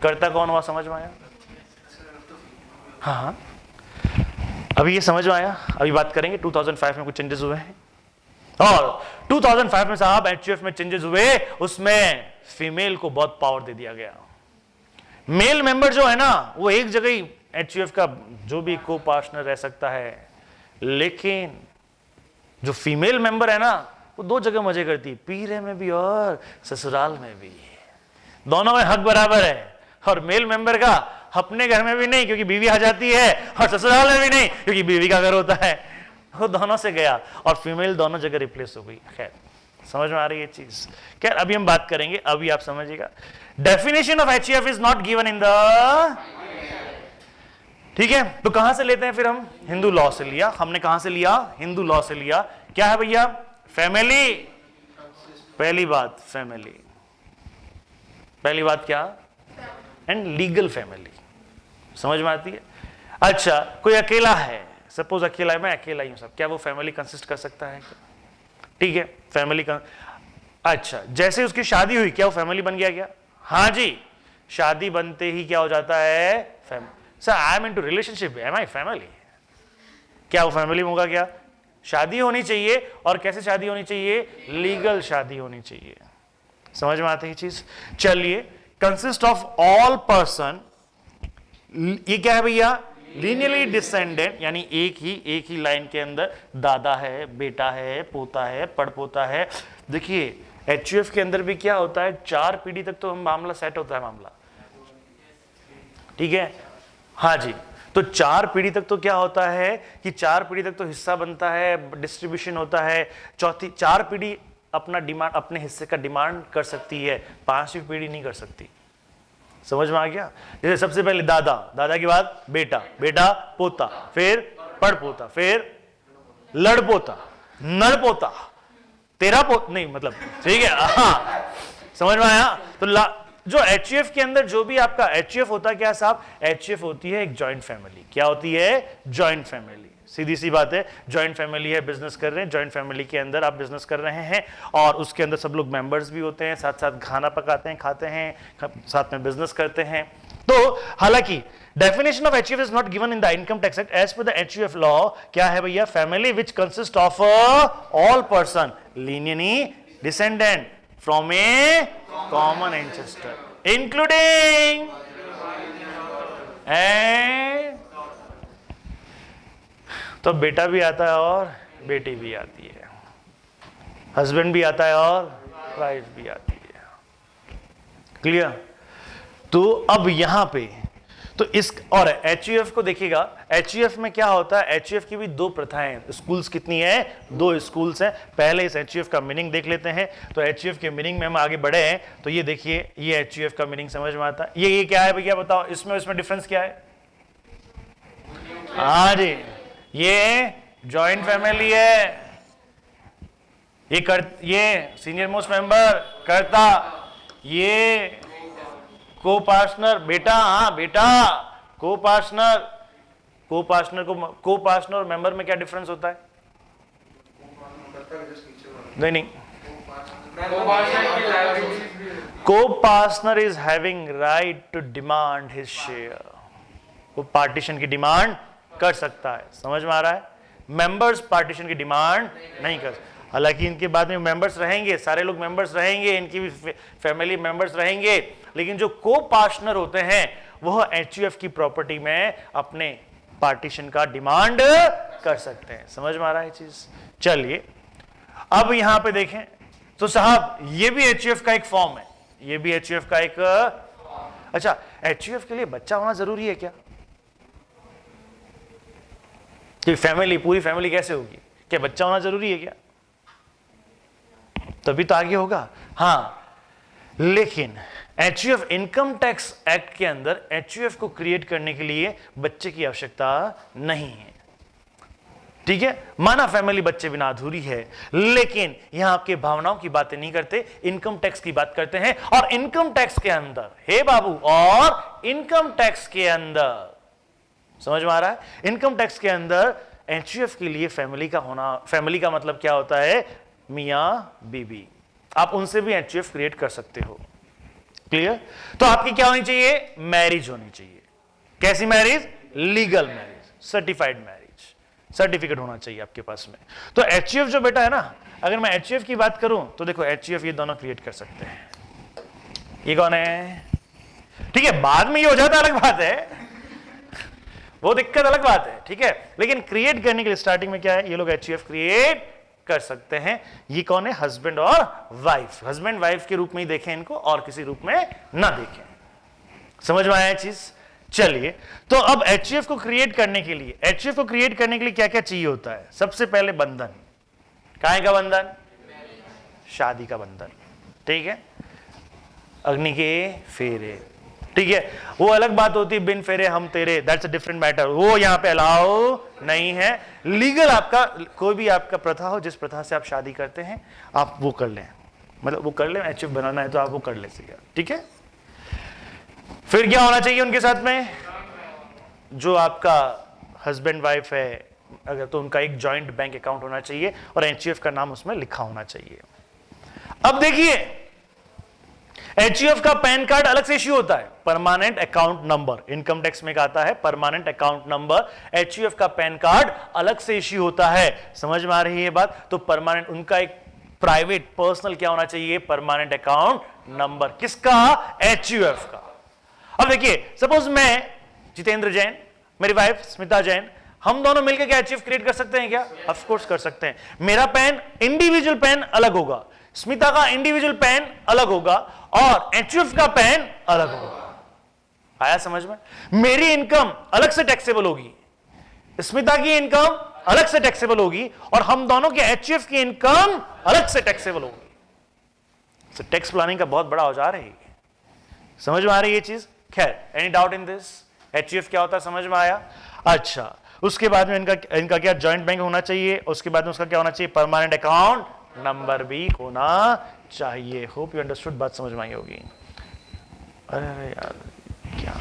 करता कौन हुआ? समझ में आया? हाँ, अभी ये समझ में आया। अभी बात करेंगे 2005 में कुछ चेंजेस हुए हैं, और 2005 में साहब HUF में चेंजेस हुए, उसमें फीमेल को बहुत पावर दे दिया गया। मेल मेंबर जो है ना, वो एक जगह ही HUF का जो भी को पार्टनर रह सकता है, लेकिन जो फीमेल मेंबर है ना, वो दो जगह मजे करती है, पीरे में भी और ससुराल में भी, दोनों में हक बराबर है। और मेल मेंबर का अपने घर में भी नहीं क्योंकि बीवी आ जाती है, और ससुराल में भी नहीं क्योंकि बीवी का घर होता है, वो दोनों से गया, और फीमेल दोनों जगह रिप्लेस हो गई। खैर, समझ में आ रही है चीज? खैर, अभी हम बात करेंगे, अभी आप समझिएगा। Definition of HUF is not given in the, ठीक है? तो कहां से लेते हैं फिर हम? हिंदू लॉ से लिया हमने। कहां से लिया? हिंदू लॉ से लिया। क्या है भैया? फैमिली, पहली बात फैमिली, पहली बात क्या? एंड लीगल फैमिली, समझ में आती है? अच्छा, कोई अकेला है, सपोज अकेला है, मैं अकेला ही हूं सब, क्या वो फैमिली कंसिस्ट कर सकता है? ठीक है, फैमिली का। अच्छा, जैसे उसकी शादी हुई, क्या वो फैमिली बन गया क्या? हाँ जी, शादी बनते ही क्या हो जाता है? Family. Sir I am into relationship, am I family? क्या वो फैमिली होगा क्या? शादी होनी चाहिए, और कैसे शादी होनी चाहिए? लीगल शादी होनी चाहिए। समझ में आती है चीज? चलिए, कंसिस्ट ऑफ ऑल पर्सन, ये क्या है भैया? लीनियरली डिसेंडेंट, यानी एक ही लाइन के अंदर दादा है, बेटा है, पोता है, पड़पोता है। देखिए HUF के अंदर भी क्या होता है, 4 पीढ़ी तक तो मामला सेट होता है मामला, ठीक है? हाँ जी, तो 4 पीढ़ी तक तो क्या होता है कि 4 पीढ़ी तक तो हिस्सा बनता है, डिस्ट्रीब्यूशन होता है। चौथी 4 पीढ़ी अपना डिमांड, अपने हिस्से का डिमांड कर सकती है, 5वीं पीढ़ी नहीं कर सकती। समझ में आ गया? जैसे सबसे पहले दादा, दादा के बाद बेटा, बेटा पोता, फिर पड़पोता, फिर लड़पोता, नड़पोता, तेरा पोता, नहीं मतलब, ठीक है? हाँ, समझ में आया? तो जो HUF के अंदर जो भी आपका HUF होता है क्या साहब? HUF होती है एक जॉइंट फैमिली। क्या होती है? Joint family. सीधी सी बात है, जॉइंट फैमिली है, बिजनेस कर रहे हैं, जॉइंट फैमिली के अंदर आप बिजनेस कर रहे हैं, और उसके अंदर सब लोग मेंबर्स भी होते हैं, साथ साथ खाना पकाते हैं, खाते हैं, साथ में बिजनेस करते हैं। तो हालांकि definition of HUF is not given in the income tax act. As per the HUF law क्या है भैया? Family which consist of all person linearly descendant from a common ancestor including and, तो बेटा भी आता है और बेटी भी आती है, हस्बैंड भी आता है और वाइफ भी आती है। क्लियर? तो अब यहां पे तो इस, और HUF को देखिएगा, HUF में क्या होता है? HUF की भी 2 प्रथाएं, स्कूल्स कितनी है? 2 स्कूल्स हैं। पहले इस HUF का मीनिंग देख लेते हैं। तो HUF के मीनिंग में हम आगे बढ़े हैं, तो ये देखिए, ये HUF का मीनिंग समझ में आता है। ये क्या है भैया बताओ? इसमें डिफरेंस क्या है? हाँ जी, ये जॉइंट फैमिली है, ये सीनियर मोस्ट मेंबर करता, ये को पार्टनर बेटा, हाँ बेटा, को पार्टनर और मेंबर में क्या डिफरेंस होता है? नहीं, को partner is having right to demand his share, वो पार्टीशन की डिमांड कर सकता है। समझ में आ रहा है? मेंबर्स पार्टीशन की डिमांड नहीं कर सकते। हालांकि इनके बाद में मेंबर्स रहेंगे, सारे लोग मेंबर्स रहेंगे, इनकी भी फैमिली मेंबर्स रहेंगे, लेकिन जो को पार्टनर होते हैं वो HUF की प्रॉपर्टी में अपने पार्टीशन का डिमांड कर सकते हैं। समझ में आ रहा है चीज? चलिए अब यहां पे देखें तो साहब ये भी एचयूएफ का एक फॉर्म है, ये भी एचयूएफ का एक। अच्छा, एचयूएफ के लिए बच्चा होना जरूरी है क्या? कि फैमिली, पूरी फैमिली कैसे होगी? क्या बच्चा होना जरूरी है क्या? तभी तो आगे होगा। हाँ, लेकिन एचयूएफ इनकम टैक्स एक्ट के अंदर एचयूएफ को क्रिएट करने के लिए बच्चे की आवश्यकता नहीं है। ठीक है, माना फैमिली बच्चे बिना अधूरी है, लेकिन यहां आपके भावनाओं की बातें नहीं करते, इनकम टैक्स की बात करते हैं। और इनकम टैक्स के अंदर, हे बाबू, और इनकम टैक्स के अंदर, समझ में आ रहा है? इनकम टैक्स के अंदर एचयूएफ के लिए फैमिली का होना, फैमिली का मतलब क्या होता है? मियां बीबी। आप उनसे भी एचयूएफ क्रिएट कर सकते हो। क्लियर? तो आपकी क्या होनी चाहिए? मैरिज होनी चाहिए। कैसी marriage? Legal marriage, certified marriage, certificate होना चाहिए आपके पास में। तो एचयूएफ जो बेटा है ना, अगर मैं एचयूएफ की बात करूं तो देखो एचयूएफ ये दोनों क्रिएट कर सकते हैं। ये कौन है? ठीक है, बाद में ये हो जाता अलग बात है, वो दिक्कत अलग बात है। ठीक है, लेकिन क्रिएट करने के लिए स्टार्टिंग में क्या है? ये लोग एचयूएफ क्रिएट कर सकते हैं। ये कौन है? हस्बैंड और वाइफ। हस्बैंड वाइफ के रूप में ही देखें इनको, और किसी रूप में ना देखें। समझ में आया चीज? चलिए, तो अब एचयूएफ को क्रिएट करने के लिए, एचयूएफ को क्रिएट करने के लिए क्या क्या चाहिए होता है? सबसे पहले बंधन। काहे का बंधन? शादी का बंधन। ठीक है, अग्नि के फेरे। ठीक है, वो अलग बात होती है, बिन फेरे हम तेरे, दैट्स अ डिफरेंट मैटर, वो यहां पे अलाउ नहीं है। लीगल आपका कोई भी आपका प्रथा हो, जिस प्रथा से आप शादी करते हैं, आप वो कर लें, मतलब वो कर लें। एचयूएफ बनाना है तो आप वो कर ले सकते। ठीक है, फिर क्या होना चाहिए उनके साथ में? जो आपका हस्बैंड वाइफ है अगर, तो उनका एक जॉइंट बैंक अकाउंट होना चाहिए और एचयूएफ का नाम उसमें लिखा होना चाहिए। अब देखिए, एचयूएफ का पैन कार्ड अलग से इश्यू होता है, permanent account number. Income tax में आता है परमानेंट अकाउंट नंबर। एचयूएफ का पैन कार्ड अलग से इश्यू होता है। समझ में आ रही है बात? तो परमानेंट, उनका एक प्राइवेट पर्सनल क्या होना चाहिए? Permanent account number. किसका? एचयूएफ का। अब देखिए, सपोज मैं जितेंद्र जैन, मेरी वाइफ स्मिता जैन, हम दोनों मिलकर क्या एचयूएफ क्रिएट कर सकते हैं क्या? ऑफ कोर्स कर सकते हैं। मेरा पैन, इंडिविजुअल पैन अलग होगा, स्मिता का इंडिविजुअल पैन अलग होगा, और एचयूएफ का पैन अलग होगा। आया समझ में? मेरी इनकम अलग से टैक्सेबल होगी, स्मिता की इनकम अलग से टैक्सेबल होगी, और हम दोनों के एचयूएफ की इनकम अलग से टैक्सेबल होगी। टैक्स प्लानिंग का बहुत बड़ा औजार है। समझ में आ रही है ये चीज? खैर, any doubt in this? HUF क्या होता है समझ में आया? अच्छा, उसके बाद में इनका क्या? जॉइंट बैंक होना चाहिए। उसके बाद में उसका क्या होना चाहिए? परमानेंट अकाउंट नंबर भी होना चाहिए। होप यू अंडरस्टूड, बात समझ में आई होगी। अरे यार क्या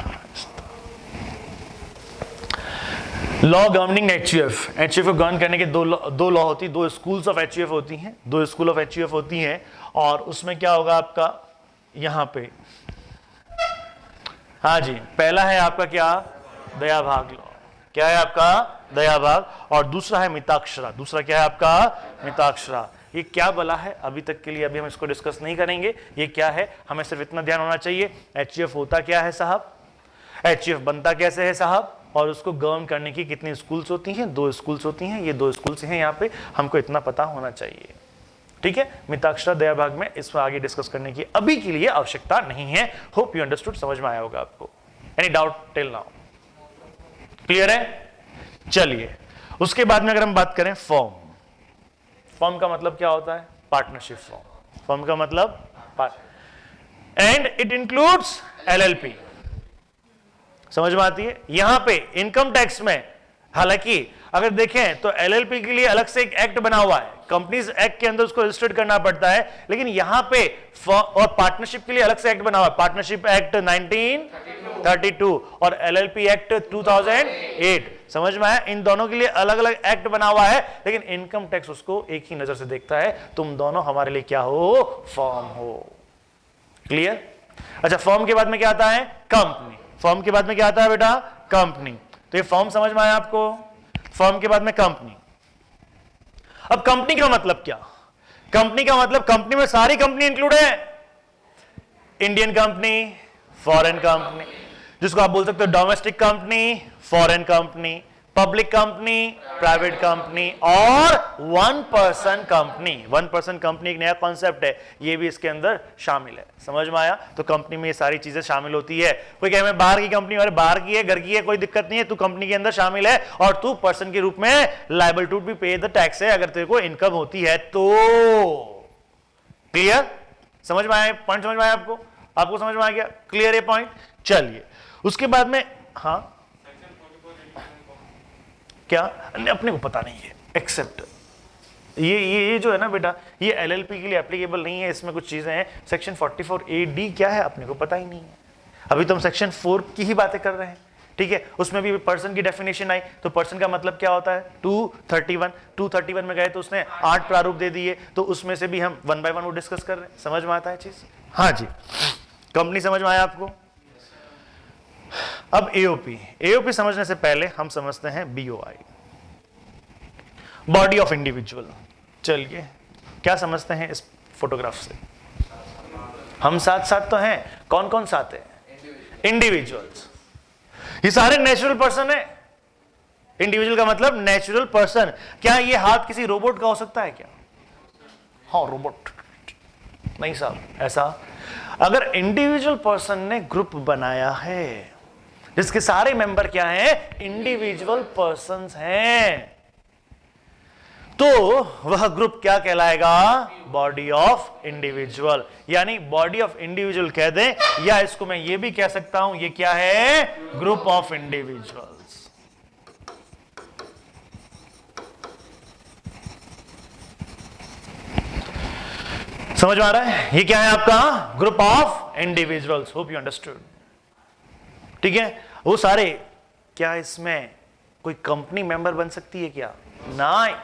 लॉ गवर्निंग एचयूएफ। एचयूएफ को गवर्न करने के दो लॉ होती है, दो स्कूल्स ऑफ एचयूएफ होती हैं, दो स्कूल ऑफ एचयूएफ होती हैं। और उसमें क्या होगा आपका यहां पे? हाँ जी, पहला है आपका क्या? दया भाग लॉ। क्या है आपका? दया भाग। और दूसरा है मिताक्षरा। दूसरा क्या है आपका? मिताक्षरा। ये क्या बला है अभी तक के लिए, अभी हम इसको डिस्कस नहीं करेंगे। ये क्या है, हमें सिर्फ इतना ध्यान होना चाहिए, एचयूएफ होता क्या है साहब, एचयूएफ बनता कैसे है साहब, और उसको गवर्न करने की कितनी स्कूल्स होती हैं? दो स्कूल्स होती हैं। ये दो स्कूल्स हैं यहाँ पे, हमको इतना पता होना चाहिए। ठीक है, मिताक्षरा दया भाग में इसमें आगे डिस्कस करने की अभी के लिए आवश्यकता नहीं है। होप यू अंडरस्टूड, समझ में आया होगा आपको। Any doubt till now? Clear है? चलिए, उसके बाद में अगर हम बात करें फॉर्म। फॉर्म का मतलब क्या होता है? Partnership form. फॉर्म का मतलब एंड इट इंक्लूड्स एलएलपी। समझ में आती है? यहां पे इनकम टैक्स में, हालांकि अगर देखें तो एलएलपी के लिए अलग से एक एक्ट बना हुआ है, कंपनीज एक्ट के अंदर उसको रजिस्टर्ड करना पड़ता है, लेकिन यहां पे और पार्टनरशिप के लिए अलग से एक्ट बना हुआ है, पार्टनरशिप एक्ट 1932 और एलएलपी एक्ट 2008। समझ में आया? इन दोनों के लिए अलग अलग एक्ट बना हुआ है, लेकिन इनकम टैक्स उसको एक ही नजर से देखता है, तुम दोनों हमारे लिए क्या हो? फॉर्म हो। क्लियर? अच्छा, फॉर्म के बाद में क्या आता है? कंपनी। फॉर्म के बाद में क्या आता है बेटा? कंपनी। तो ये फॉर्म समझ में आया आपको? फॉर्म के बाद में कंपनी। अब कंपनी का मतलब क्या? कंपनी का मतलब, कंपनी में सारी कंपनी इंक्लूड है, इंडियन कंपनी, फॉरेन कंपनी, जिसको आप बोल सकते हो domestic company, foreign company, public company, private company और one person company. One person company एक नया कॉन्सेप्ट है, ये भी इसके अंदर शामिल है। समझ में आया? तो कंपनी में ये सारी चीजें शामिल होती है। कोई कहे मैं बाहर की कंपनी, अरे बाहर की है, घर की है, कोई दिक्कत नहीं है, तू कंपनी के अंदर शामिल है और तू पर्सन के रूप में लायबल टू बी पे द टैक्स है अगर तेरे को इनकम होती है तो। क्लियर? समझ में आया पॉइंट? समझ में आया आपको? आपको समझ में आ गया? क्लियर है पॉइंट? चलिए उसके बाद में, हाँ क्या अपने को पता नहीं है, एक्सेप्ट ये जो है ना बेटा, ये एलएलपी के लिए एप्लीकेबल नहीं है। इसमें कुछ चीजें हैं, सेक्शन 44A(D) क्या है अपने को पता ही नहीं है। अभी तो हम सेक्शन 4 की ही बातें कर रहे हैं, ठीक है? उसमें भी पर्सन की डेफिनेशन आई, तो पर्सन का मतलब क्या होता है? 231 में गए तो उसने 8 प्रारूप दे दिए, तो उसमें से भी हम 1 बाय 1 वो डिस्कस कर रहे हैं। समझ में आता है चीज? हाँ जी। कंपनी समझ में आया आपको? अब एओपी समझने से पहले हम समझते हैं बीओआई, बॉडी ऑफ इंडिविजुअल। चलिए क्या समझते हैं इस फोटोग्राफ से? हम साथ साथ तो हैं, कौन कौन साथ है? इंडिविजुअल्स। ये सारे नेचुरल पर्सन है। इंडिविजुअल का मतलब नेचुरल पर्सन। क्या ये हाथ किसी रोबोट का हो सकता है क्या? हाँ रोबोट नहीं साहब, ऐसा अगर इंडिविजुअल पर्सन ने ग्रुप बनाया है जिसके सारे मेंबर क्या हैं? इंडिविजुअल पर्सन्स हैं, तो वह ग्रुप क्या कहलाएगा? Body of individual. यानी बॉडी ऑफ इंडिविजुअल कह दें, या इसको मैं ये भी कह सकता हूं, ये क्या है? Group of individuals. समझ में आ रहा है? ये क्या है आपका? Group of individuals. Hope you understood. ठीक है? वो सारे क्या इसमें कोई कंपनी मेंबर बन सकती है क्या? नहीं।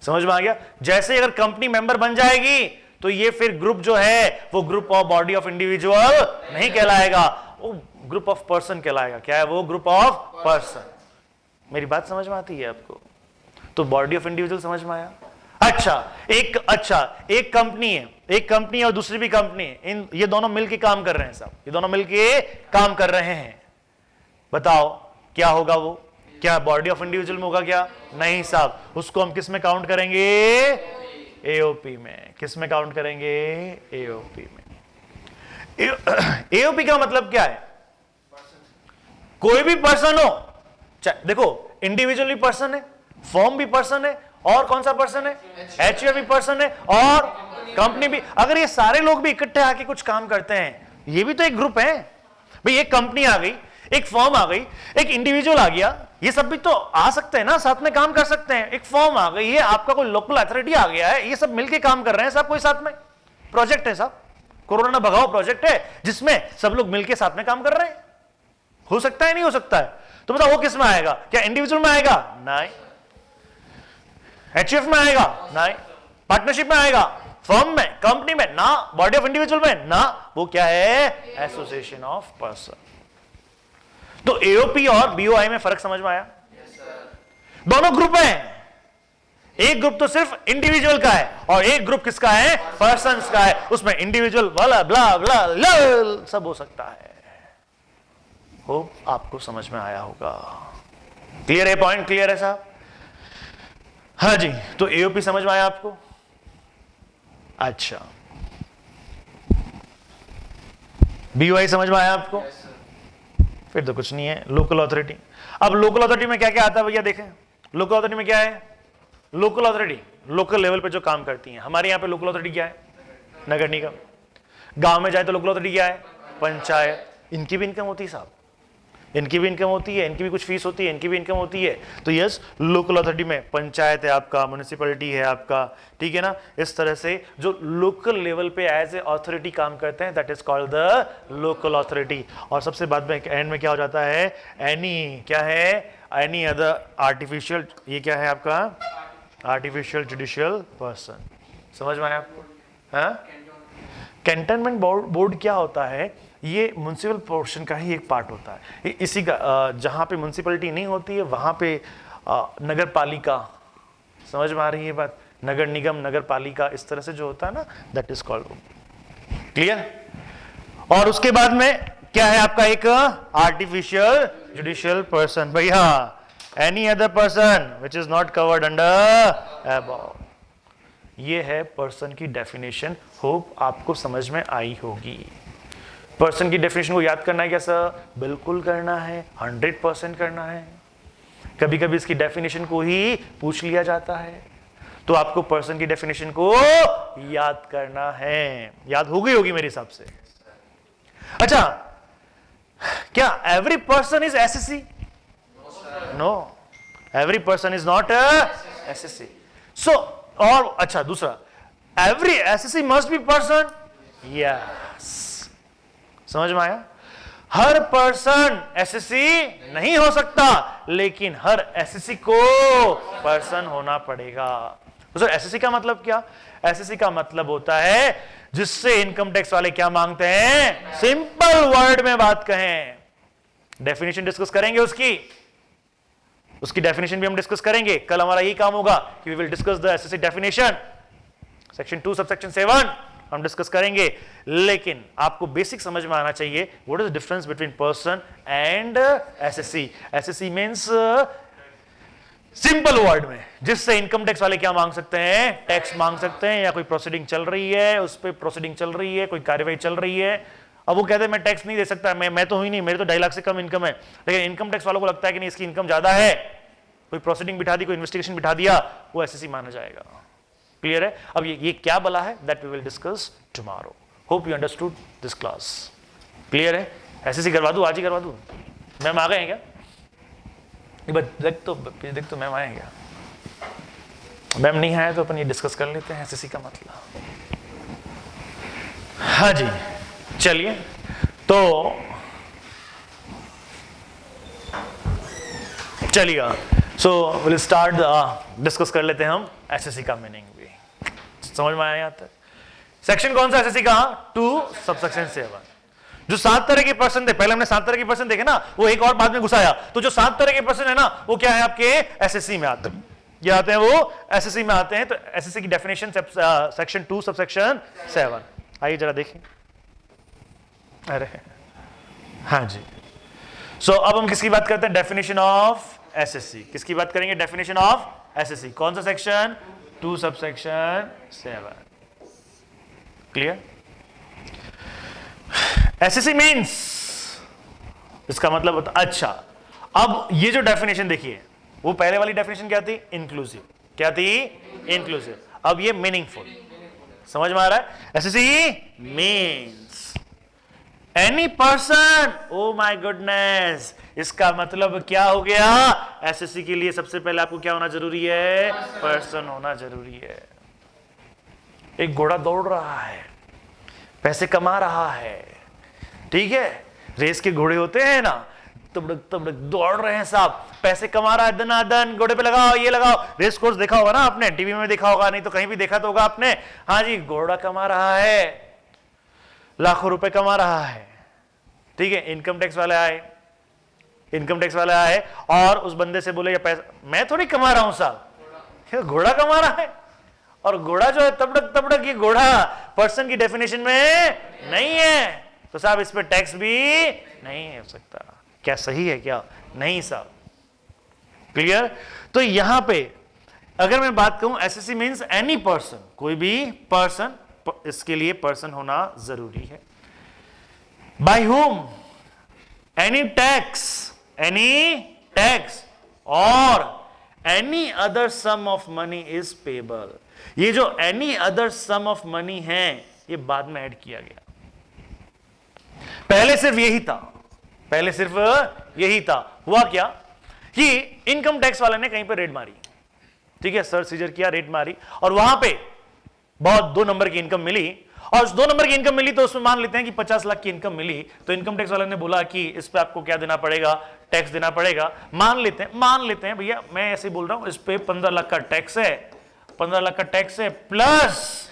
समझ में आ गया? जैसे अगर कंपनी मेंबर बन जाएगी तो ये फिर ग्रुप जो है वो group of body of individual नहीं कहलाएगा, वो ग्रुप ऑफ पर्सन कहलाएगा। क्या है वो? Group of person. मेरी बात समझ में आती है आपको? तो बॉडी ऑफ इंडिविजुअल समझ में आया? एक कंपनी है, एक कंपनी और दूसरी भी कंपनी है, ये दोनों मिलके काम कर रहे हैं साहब, ये दोनों मिलके काम कर रहे हैं। बताओ क्या होगा वो? क्या बॉडी ऑफ इंडिविजुअल में होगा क्या? नहीं साहब। उसको हम किस में काउंट करेंगे? एओपी में। किस में काउंट करेंगे? एओपी में। एओपी का मतलब क्या है? कोई भी पर्सन हो, देखो इंडिविजुअल भी पर्सन है, फर्म भी पर्सन है, और कौन सा पर्सन है? एचयूएफ भी पर्सन है, और कंपनी भी। अगर ये सारे लोग भी इकट्ठे आके कुछ काम करते हैं, ये भी तो एक ग्रुप है भाई। एक कंपनी आ गई, एक फर्म आ गई, एक इंडिविजुअल आ गया, ये सब भी तो आ सकते हैं ना, साथ में काम कर सकते हैं। एक फर्म आ गई है, आपका कोई लोकल अथॉरिटी आ गया है, ये सब मिलके काम कर रहे हैं साहब, कोई साथ में प्रोजेक्ट है साहब, कोरोना भगाओ प्रोजेक्ट है जिसमें सब लोग मिलके साथ में काम कर रहे हैं। हो सकता है नहीं हो सकता है? तो बताओ वो किस में आएगा? क्या इंडिविजुअल में आएगा? नहीं। एचयूएफ में आएगा? नहीं। पार्टनरशिप में आएगा? फर्म में, कंपनी में? ना। बॉडी ऑफ इंडिविजुअल में? ना। वो क्या है? Association of person. तो एओपी और बीओआई में फर्क समझ में आया? दोनों ग्रुप हैं, एक ग्रुप तो सिर्फ इंडिविजुअल का है और एक ग्रुप किसका है? पर्सन्स का है। उसमें इंडिविजुअल वाला ब्ला ब्ला ब्ला सब हो सकता है। हो आपको समझ में आया होगा? क्लियर है? पॉइंट क्लियर है साहब? हाँ जी। तो एओपी समझ में आया आपको? अच्छा, बीओआई समझ में आया आपको? फिर तो कुछ नहीं है। Local authority. अब लोकल अथॉरिटी में क्या क्या आता है भैया? देखें लोकल अथॉरिटी में क्या है? लोकल अथॉरिटी लोकल लेवल पे जो काम करती है। हमारे यहाँ पे लोकल अथॉरिटी क्या है? नगर निगम। गांव में जाए तो लोकल अथॉरिटी क्या है? पंचायत। इनकी भी इनकम होती है साहब, इनकी भी इनकम होती है, इनकी भी कुछ फीस होती है, इनकी भी इनकम होती है। तो यस, लोकल अथॉरिटी में पंचायत है आपका, म्युनिसिपैलिटी है आपका, ठीक है ना? इस तरह से जो लोकल लेवल पे एज ए अथॉरिटी काम करते हैं, that is called the local authority. और सबसे बाद में एंड में क्या हो जाता है? एनी, क्या है? एनी अदर आर्टिफिशियल, ये क्या है आपका? Artificial judicial person. समझ में आया आपको? हाँ, कैंटनमेंट बोर्ड क्या होता है? ये म्युनिसिपल पोर्शन का ही एक पार्ट होता है। इसी का जहाँ पे म्युनिसिपैलिटी नहीं होती है वहाँ पे नगर पालिका। समझ में आ रही है बात? नगर निगम, नगर पालिका, इस तरह से जो होता है ना, दैट इज कॉल्ड। क्लियर? और उसके बाद में क्या है आपका? एक आर्टिफिशियल जुडिशियल पर्सन। भैया any other person which is not covered under above. ये है पर्सन की डेफिनेशन। होप आपको समझ में आई होगी। पर्सन की डेफिनेशन को याद करना है क्या सर? बिल्कुल करना है, 100% करना है। कभी कभी इसकी डेफिनेशन को ही पूछ लिया जाता है, तो आपको पर्सन की डेफिनेशन को याद करना है। याद हो गई होगी मेरे हिसाब से। अच्छा, क्या every person is SSC? No, every person is not SSC. So, और अच्छा दूसरा, every SSC must be person? Yes, समझ में आया? हर पर्सन एसएससी नहीं हो सकता, लेकिन हर एसएससी को पर्सन होना पड़ेगा। तो सर एसएससी का मतलब क्या? एसएससी का मतलब होता है जिससे इनकम टैक्स वाले क्या मांगते हैं, सिंपल वर्ड में बात कहें। डेफिनेशन डिस्कस करेंगे उसकी डेफिनेशन भी हम डिस्कस करेंगे। कल हमारा यही काम होगा कि we will discuss the SSC definition, section 2 subsection 7 हम डिस्कस करेंगे। लेकिन आपको बेसिक समझ में आना चाहिए what is the difference between person and SSC. SSC means simple word में जिससे इनकम टैक्स वाले क्या मांग सकते हैं, टैक्स मांग सकते हैं, या कोई प्रोसीडिंग चल रही है, उस पर प्रोसीडिंग चल रही है, कोई कार्यवाही चल रही है। अब वो कहते हैं मैं टैक्स नहीं दे सकता, मैं तो हुई नहीं, मेरे तो 2.5 लाख से कम इनकम है, लेकिन इनकम टैक्स वालों को लगता है कि नहीं इसकी इनकम ज्यादा है, कोई प्रोसीडिंग बिठा दी, कोई इन्वेस्टिगेशन बिठा दिया, वो एसएससी माना जाएगा। क्लियर है? अब ये क्या बला है, that we will discuss tomorrow. Hope you understood this class. Clear है? एसएससी करवा दूं, आज ही करवा दूं? मैम आ गए हैं क्या? देख तो मैम आए क्या? मैम नहीं आए तो अपन ये डिस्कस कर लेते हैं एसएससी का मतलब। हाँ जी, चलिए तो चलिएगा। सो विल स्टार्ट डिस्कस कर लेते हैं हम एसएससी का मीनिंग भी। समझ में आया यहाँ तक? सेक्शन कौन सा एसएससी का? 2 सबसेक्शन 7। जो 7 तरह के पर्सन थे, पहले हमने 7 तरह के पर्सन देखे ना, वो एक और बाद में घुसाया। तो जो 7 तरह के पर्सन है ना, वो क्या है आपके एसएससी में आते हैं, ये आते हैं, वो एसएससी में आते हैं। तो एसएससी की डेफिनेशन सेक्शन 2 सबसेक्शन 7, आइए जरा देखें। अरे हाँ जी, सो अब हम किसकी बात करते हैं? Definition of SSC. किसकी बात करेंगे? Definition of SSC. कौन सा section? 2 subsection 7। Clear? SSC means, इसका मतलब होता, अच्छा अब ये जो डेफिनेशन देखिए, वो पहले वाली डेफिनेशन क्या थी? इंक्लूसिव। क्या थी? इंक्लूसिव। अब ये मीनिंगफुल। समझ में आ रहा है? SSC means any person. Oh my goodness, इसका मतलब क्या हो गया? एसएससी के लिए सबसे पहले आपको क्या होना जरूरी है? पर्सन होना जरूरी है। एक घोड़ा दौड़ रहा है, पैसे कमा रहा है, ठीक है? रेस के घोड़े होते हैं ना, तबड़क तबड़क दौड़ रहे हैं साहब, पैसे कमा रहा है दनादन, घोड़े पे लगाओ, ये लगाओ। रेस कोर्स देखा होगा ना आपने, टीवी में देखा होगा, नहीं तो कहीं भी देखा तो होगा आपने। हाँ जी, घोड़ा कमा रहा है, लाखों रुपए कमा रहा है, ठीक है? इनकम टैक्स वाले आए और उस बंदे से बोले, ये पैसा मैं थोड़ी कमा रहा हूं साहब, घोड़ा कमा रहा है। और घोड़ा जो है तबड़क तबड़क, ये घोड़ा पर्सन की डेफिनेशन में नहीं है, तो साहब इस पे टैक्स भी नहीं हो सकता। क्या सही है क्या? नहीं साहब। क्लियर? तो यहां पे अगर मैं बात कहूं, एसएससी मींस एनी पर्सन, कोई भी पर्सन, इसके लिए पर्सन होना जरूरी है। बाय हुम एनी टैक्स और any other sum of money is payable. ये जो any other sum of money है, ये बाद में ऐड किया गया। पहले सिर्फ यही था। हुआ क्या कि इनकम टैक्स वाले ने कहीं पर रेड मारी, ठीक है? सर्च सीजर किया, रेड मारी, और वहां पे बहुत 2 नंबर की इनकम मिली। और उस 2 नंबर की इनकम मिली तो उसमें मान लेते हैं कि 50 लाख की इनकम मिली, तो इनकम टैक्स वाले ने बोला कि इस पे आपको क्या देना पड़ेगा? टैक्स देना पड़ेगा। मान लेते हैं भैया, मैं ऐसे बोल रहा हूं, इस पे 15 लाख का टैक्स है, 15 लाख का टैक्स है, प्लस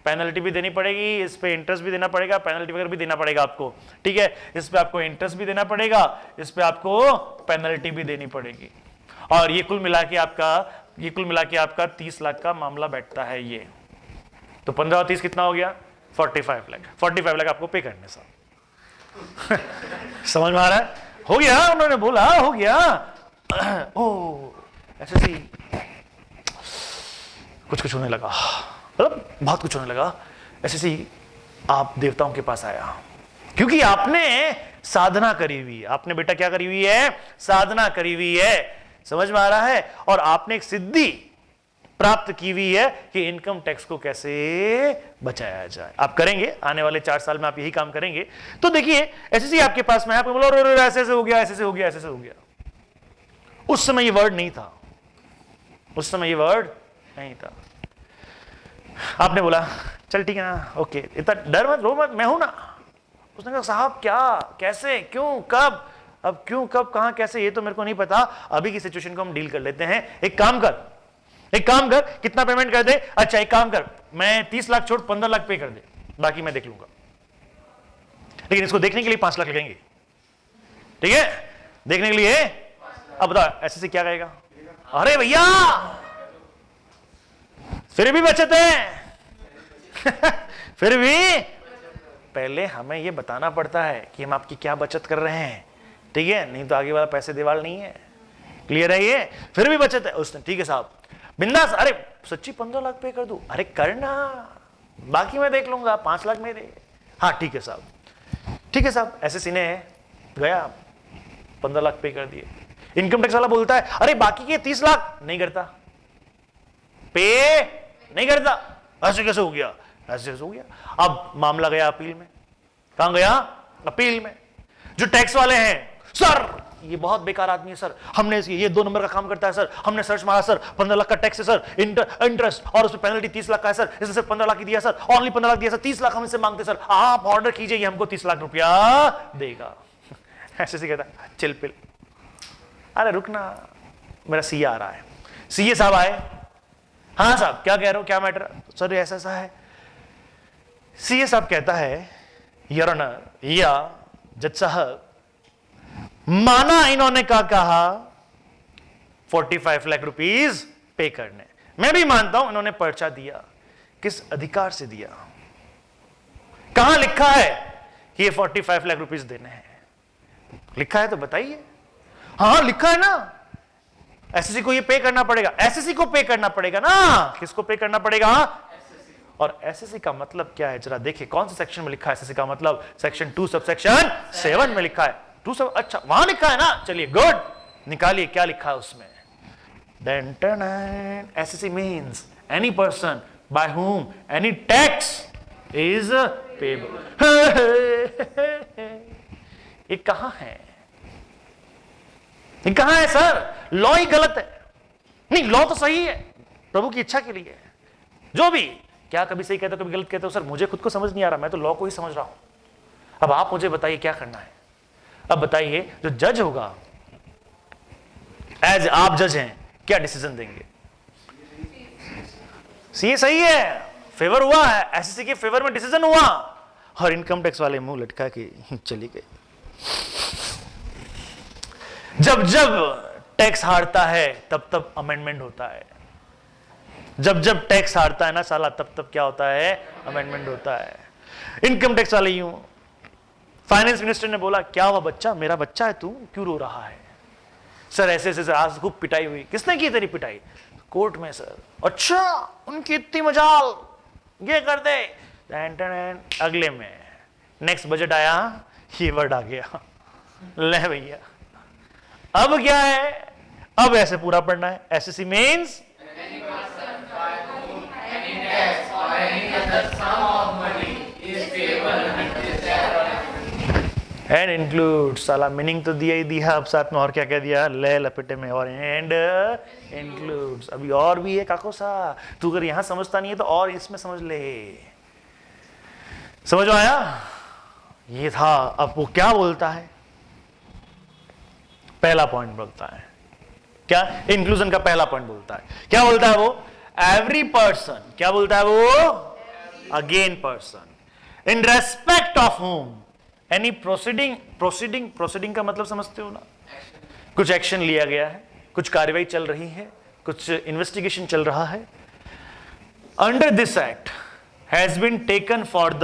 पेनल्टी भी देनी पड़ेगी, इस पे इंटरेस्ट भी देना पड़ेगा, पेनल्टी वगैरह भी देना पड़ेगा आपको, ठीक है? इस पे आपको इंटरेस्ट भी देना पड़ेगा, इस पे आपको पेनल्टी भी देनी पड़ेगी, और ये कुल मिला के आपका 30 लाख का मामला बैठता है। ये तो 15 और 30 कितना हो गया? 45 लाख। 45 लाख आपको पे करने साहब। समझ में आ रहा है? हो गया, उन्होंने बोला हो गया, ओ एसएससी कुछ होने लगा, मतलब बहुत कुछ होने लगा। एसएससी आप देवताओं के पास आया क्योंकि आपने साधना करी हुई, आपने बेटा क्या करी हुई है, साधना करी हुई है, समझ में आ रहा है। और आपने एक सिद्धि प्राप्त की हुई है कि इनकम टैक्स को कैसे बचाया जाए। आप करेंगे आने वाले 4 साल में, आप यही काम करेंगे। तो देखिए एसएससी आपके पास में, आप बोलो ऐसे हो गया, ऐसे हो गया, ऐसे हो गया। उस समय ये वर्ड नहीं था, उस समय ये वर्ड नहीं था। आपने बोला चल ठीक है ना, ओके, इतना डर मत, रो मत, मैं हूं ना। उसने कहा साहब क्या, कैसे, क्यों, कब, अब क्यों, कब, कहां, कैसे, ये तो मेरे को नहीं पता, अभी की सिचुएशन को हम डील कर लेते हैं। एक काम कर, कितना पेमेंट कर दे, अच्छा एक काम कर, मैं 30 लाख छोड़ 15 लाख पे कर दे, बाकी मैं देख लूंगा। लेकिन इसको देखने के लिए 5 लाख लगेंगे, ठीक है, देखने के लिए। अब बताओ एसएससी क्या कहेगा, अरे भैया फिर भी बचत है फिर भी पहले हमें यह बताना पड़ता है कि हम आपकी क्या बचत कर रहे हैं, ठीक है, नहीं तो आगे वाला पैसे देवाल नहीं है। क्लियर है ये, फिर भी बचत है। उसने ठीक है साहब बिंदास, अरे सच्ची 15 लाख पे कर दूं, अरे करना, बाकी मैं देख लूंगा, 5 लाख मेरे। हाँ ठीक है साहब, ठीक है साहब। एसएससी ने गया 15 लाख पे कर दिए। इनकम टैक्स वाला बोलता है अरे बाकी के 30 लाख नहीं करता, पे नहीं करता, ऐसे कैसे हो गया, ऐसे कैसे हो गया। अब मामला गया अपील में। कहां गया, अपील में। जो टैक्स वाले हैं, सर ये बहुत बेकार आदमी है सर, हमने ये 2 नंबर का काम करता है सर, हमने सर्च मारा सर, 15 लाख का टैक्स है सर, इंटरेस्ट और उसमें पेनल्टी 30 लाख का है सर, इसने सिर्फ 15 लाख ही दिया सर, ओनली 15 लाख दिया सर, 30 लाख हम इससे मांगते सर, आप ऑर्डर कीजिए, ये हमको 30 लाख रुपया देगा। ऐसे कहता है चिल पिल, अरे रुकना, मेरा सीए आ रहा है। सीए साहब आए, हाँ साहब क्या कह रहे हो, क्या मैटर, सर ऐसा ऐसा है। सीए साहब कहता है योर ऑनर या जज साहब, माना इन्होंने क्या कहा 45 लाख रुपीस पे करने, मैं भी मानता हूं इन्होंने पर्चा दिया, किस अधिकार से दिया, कहां लिखा है कि ये 45 लाख रुपीस देने हैं, लिखा है तो बताइए। हाँ लिखा है ना, एसएससी को ये पे करना पड़ेगा, एसएससी को पे करना पड़ेगा ना, किसको पे करना पड़ेगा, और एसएससी का मतलब क्या है जरा देखिए, कौन से सेक्शन में लिखा है एसएससी का मतलब, सेक्शन 2 सबसेक्शन 7 में लिखा है। 2 सब, अच्छा वहां लिखा है ना, चलिए गुड, निकालिए क्या लिखा है उसमें। SSC means any person by whom any tax is payable. ये कहां है, ये कहां है सर, लॉ ही गलत है। नहीं लॉ तो सही है, प्रभु की इच्छा के लिए, जो भी, क्या कभी सही कहते हो कभी गलत कहते हो, सर मुझे खुद को समझ नहीं आ रहा, मैं तो लॉ को ही समझ रहा हूं। अब आप मुझे बताइए क्या करना है। अब बताइए जो जज होगा, एज आप जज हैं, क्या डिसीजन देंगे। सीए सही है, फेवर हुआ है, एसएससी के फेवर में डिसीजन हुआ, और इनकम टैक्स वाले मुंह लटका के चली गई। जब जब टैक्स हारता है तब तब अमेंडमेंट होता है, जब जब टैक्स हारता है ना साला, तब तब क्या होता है, अमेंडमेंट होता है। इनकम टैक्स वाले यूं, फाइनेंस मिनिस्टर ने बोला क्या हुआ बच्चा, मेरा बच्चा है, तू क्यों रो रहा है। सर ऐसे ऐसे आज खूब पिटाई हुई, किसने की तेरी पिटाई, कोर्ट में सर। अच्छा उनकी इतनी मजाल, ये कर दे, अगले में नेक्स्ट बजट आया, ये वर्ड आ गया, ले भैया अब क्या है, अब ऐसे पूरा पढ़ना है। एसएससी मींस एंड इंक्लूड, साला मीनिंग तो दिया ही दिया, अब साथ में और क्या कह दिया, ले लपेटे में और एंड इंक्लूड्स, अभी और भी है काको सा, तू अगर यहां समझता नहीं है तो और इसमें समझ ले। समझ आया, ये था। अब वो क्या बोलता है, पहला पॉइंट बोलता है क्या, इंक्लूजन का पहला पॉइंट बोलता है, क्या बोलता है वो, एवरी पर्सन, क्या बोलता है वो, again person in respect of home any proceeding का मतलब समझते हो ना, कुछ एक्शन लिया गया है, कुछ कार्रवाई चल रही है, कुछ इन्वेस्टिगेशन चल रहा है, under this act has been taken for the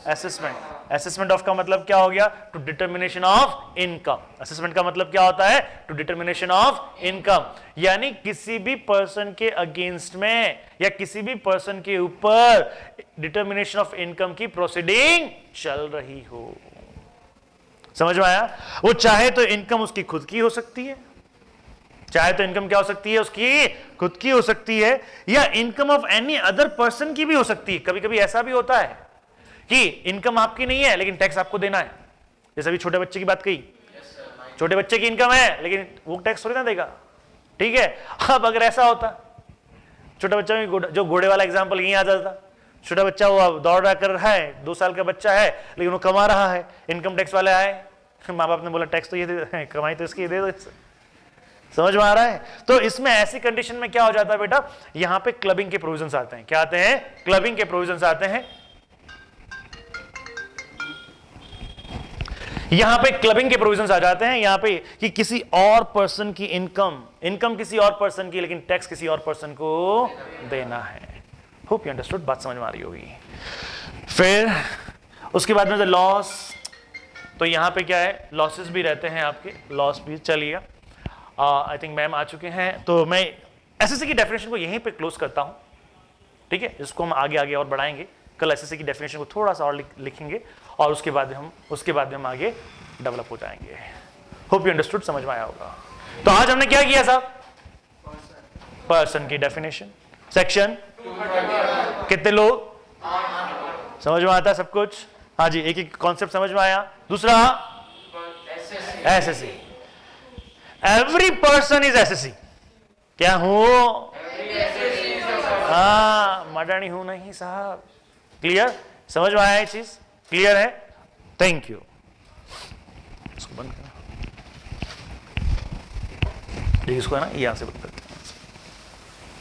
assessment, assessment of का मतलब क्या हो गया? To determination of income. Assessment का मतलब क्या होता है? टू डिटर्मिनेशन ऑफ इनकम, यानी किसी भी पर्सन के अगेंस्ट में या किसी भी पर्सन के ऊपर डिटर्मिनेशन ऑफ इनकम की प्रोसीडिंग चल रही हो। समझ में आया? वो चाहे तो इनकम उसकी खुद की हो सकती है, चाहे तो इनकम क्या हो सकती है? उसकी खुद की हो सकती है, या income of any other person की भी हो सकती है। कभी कभी ऐसा भी होता है कि इनकम आपकी नहीं है लेकिन टैक्स आपको देना है। जैसे अभी छोटे बच्चे की बात कही, छोटे बच्चे की इनकम है लेकिन वो टैक्स थोड़ी ना देगा, ठीक है। अब अगर ऐसा होता, छोटा बच्चा में जो घोड़े वाला एग्जाम्पल यहीं आ जाता, छोटा बच्चा वो दौड़ रहा कर रहा है, 2 साल का बच्चा है लेकिन वो कमा रहा है, इनकम टैक्स वाले आए, माँ बाप ने बोला टैक्स तो ये दे, कमाई तो इसकी दे दो। समझ में आ रहा है? तो इसमें ऐसी कंडीशन में क्या हो जाता है बेटा, यहां पे क्लबिंग के प्रोविजंस आते हैं। क्या आते हैं? क्लबिंग के प्रोविजंस आते हैं। यहां पे क्लबिंग के प्रोविजंस आ जाते हैं यहां पे कि किसी और पर्सन की इनकम किसी और पर्सन की, लेकिन टैक्स किसी और पर्सन को देना है। होप यू अंडरस्टूड, बात समझ में आ रही होगी। फिर उसके बाद में लॉस, तो यहां पे क्या है? लॉसेस भी रहते हैं आपके, लॉस भी चलिए। आई थिंक मैम आ चुके हैं, तो मैं एसएससी की डेफिनेशन को यहीं पे क्लोज करता हूं, ठीक है। इसको हम आगे और बढ़ाएंगे, कल एसएससी की डेफिनेशन को थोड़ा सा और लिखेंगे और उसके बाद हम आगे डेवलप हो जाएंगे। होप यू अंडरस्टूड, समझ में आया होगा। तो आज हमने क्या किया साहब? पर्सन की डेफिनेशन, सेक्शन कितने लोग समझ में आता है सब कुछ? हाँ जी, एक कॉन्सेप्ट समझ में आया। दूसरा SSC, every person is SSC. क्या हूं? मडर्नी हूं नहीं साहब। क्लियर? समझ में आया ये चीज? क्लियर है? Thank you. इसको बंद करना, इसको है ना, यहां से बंद कर।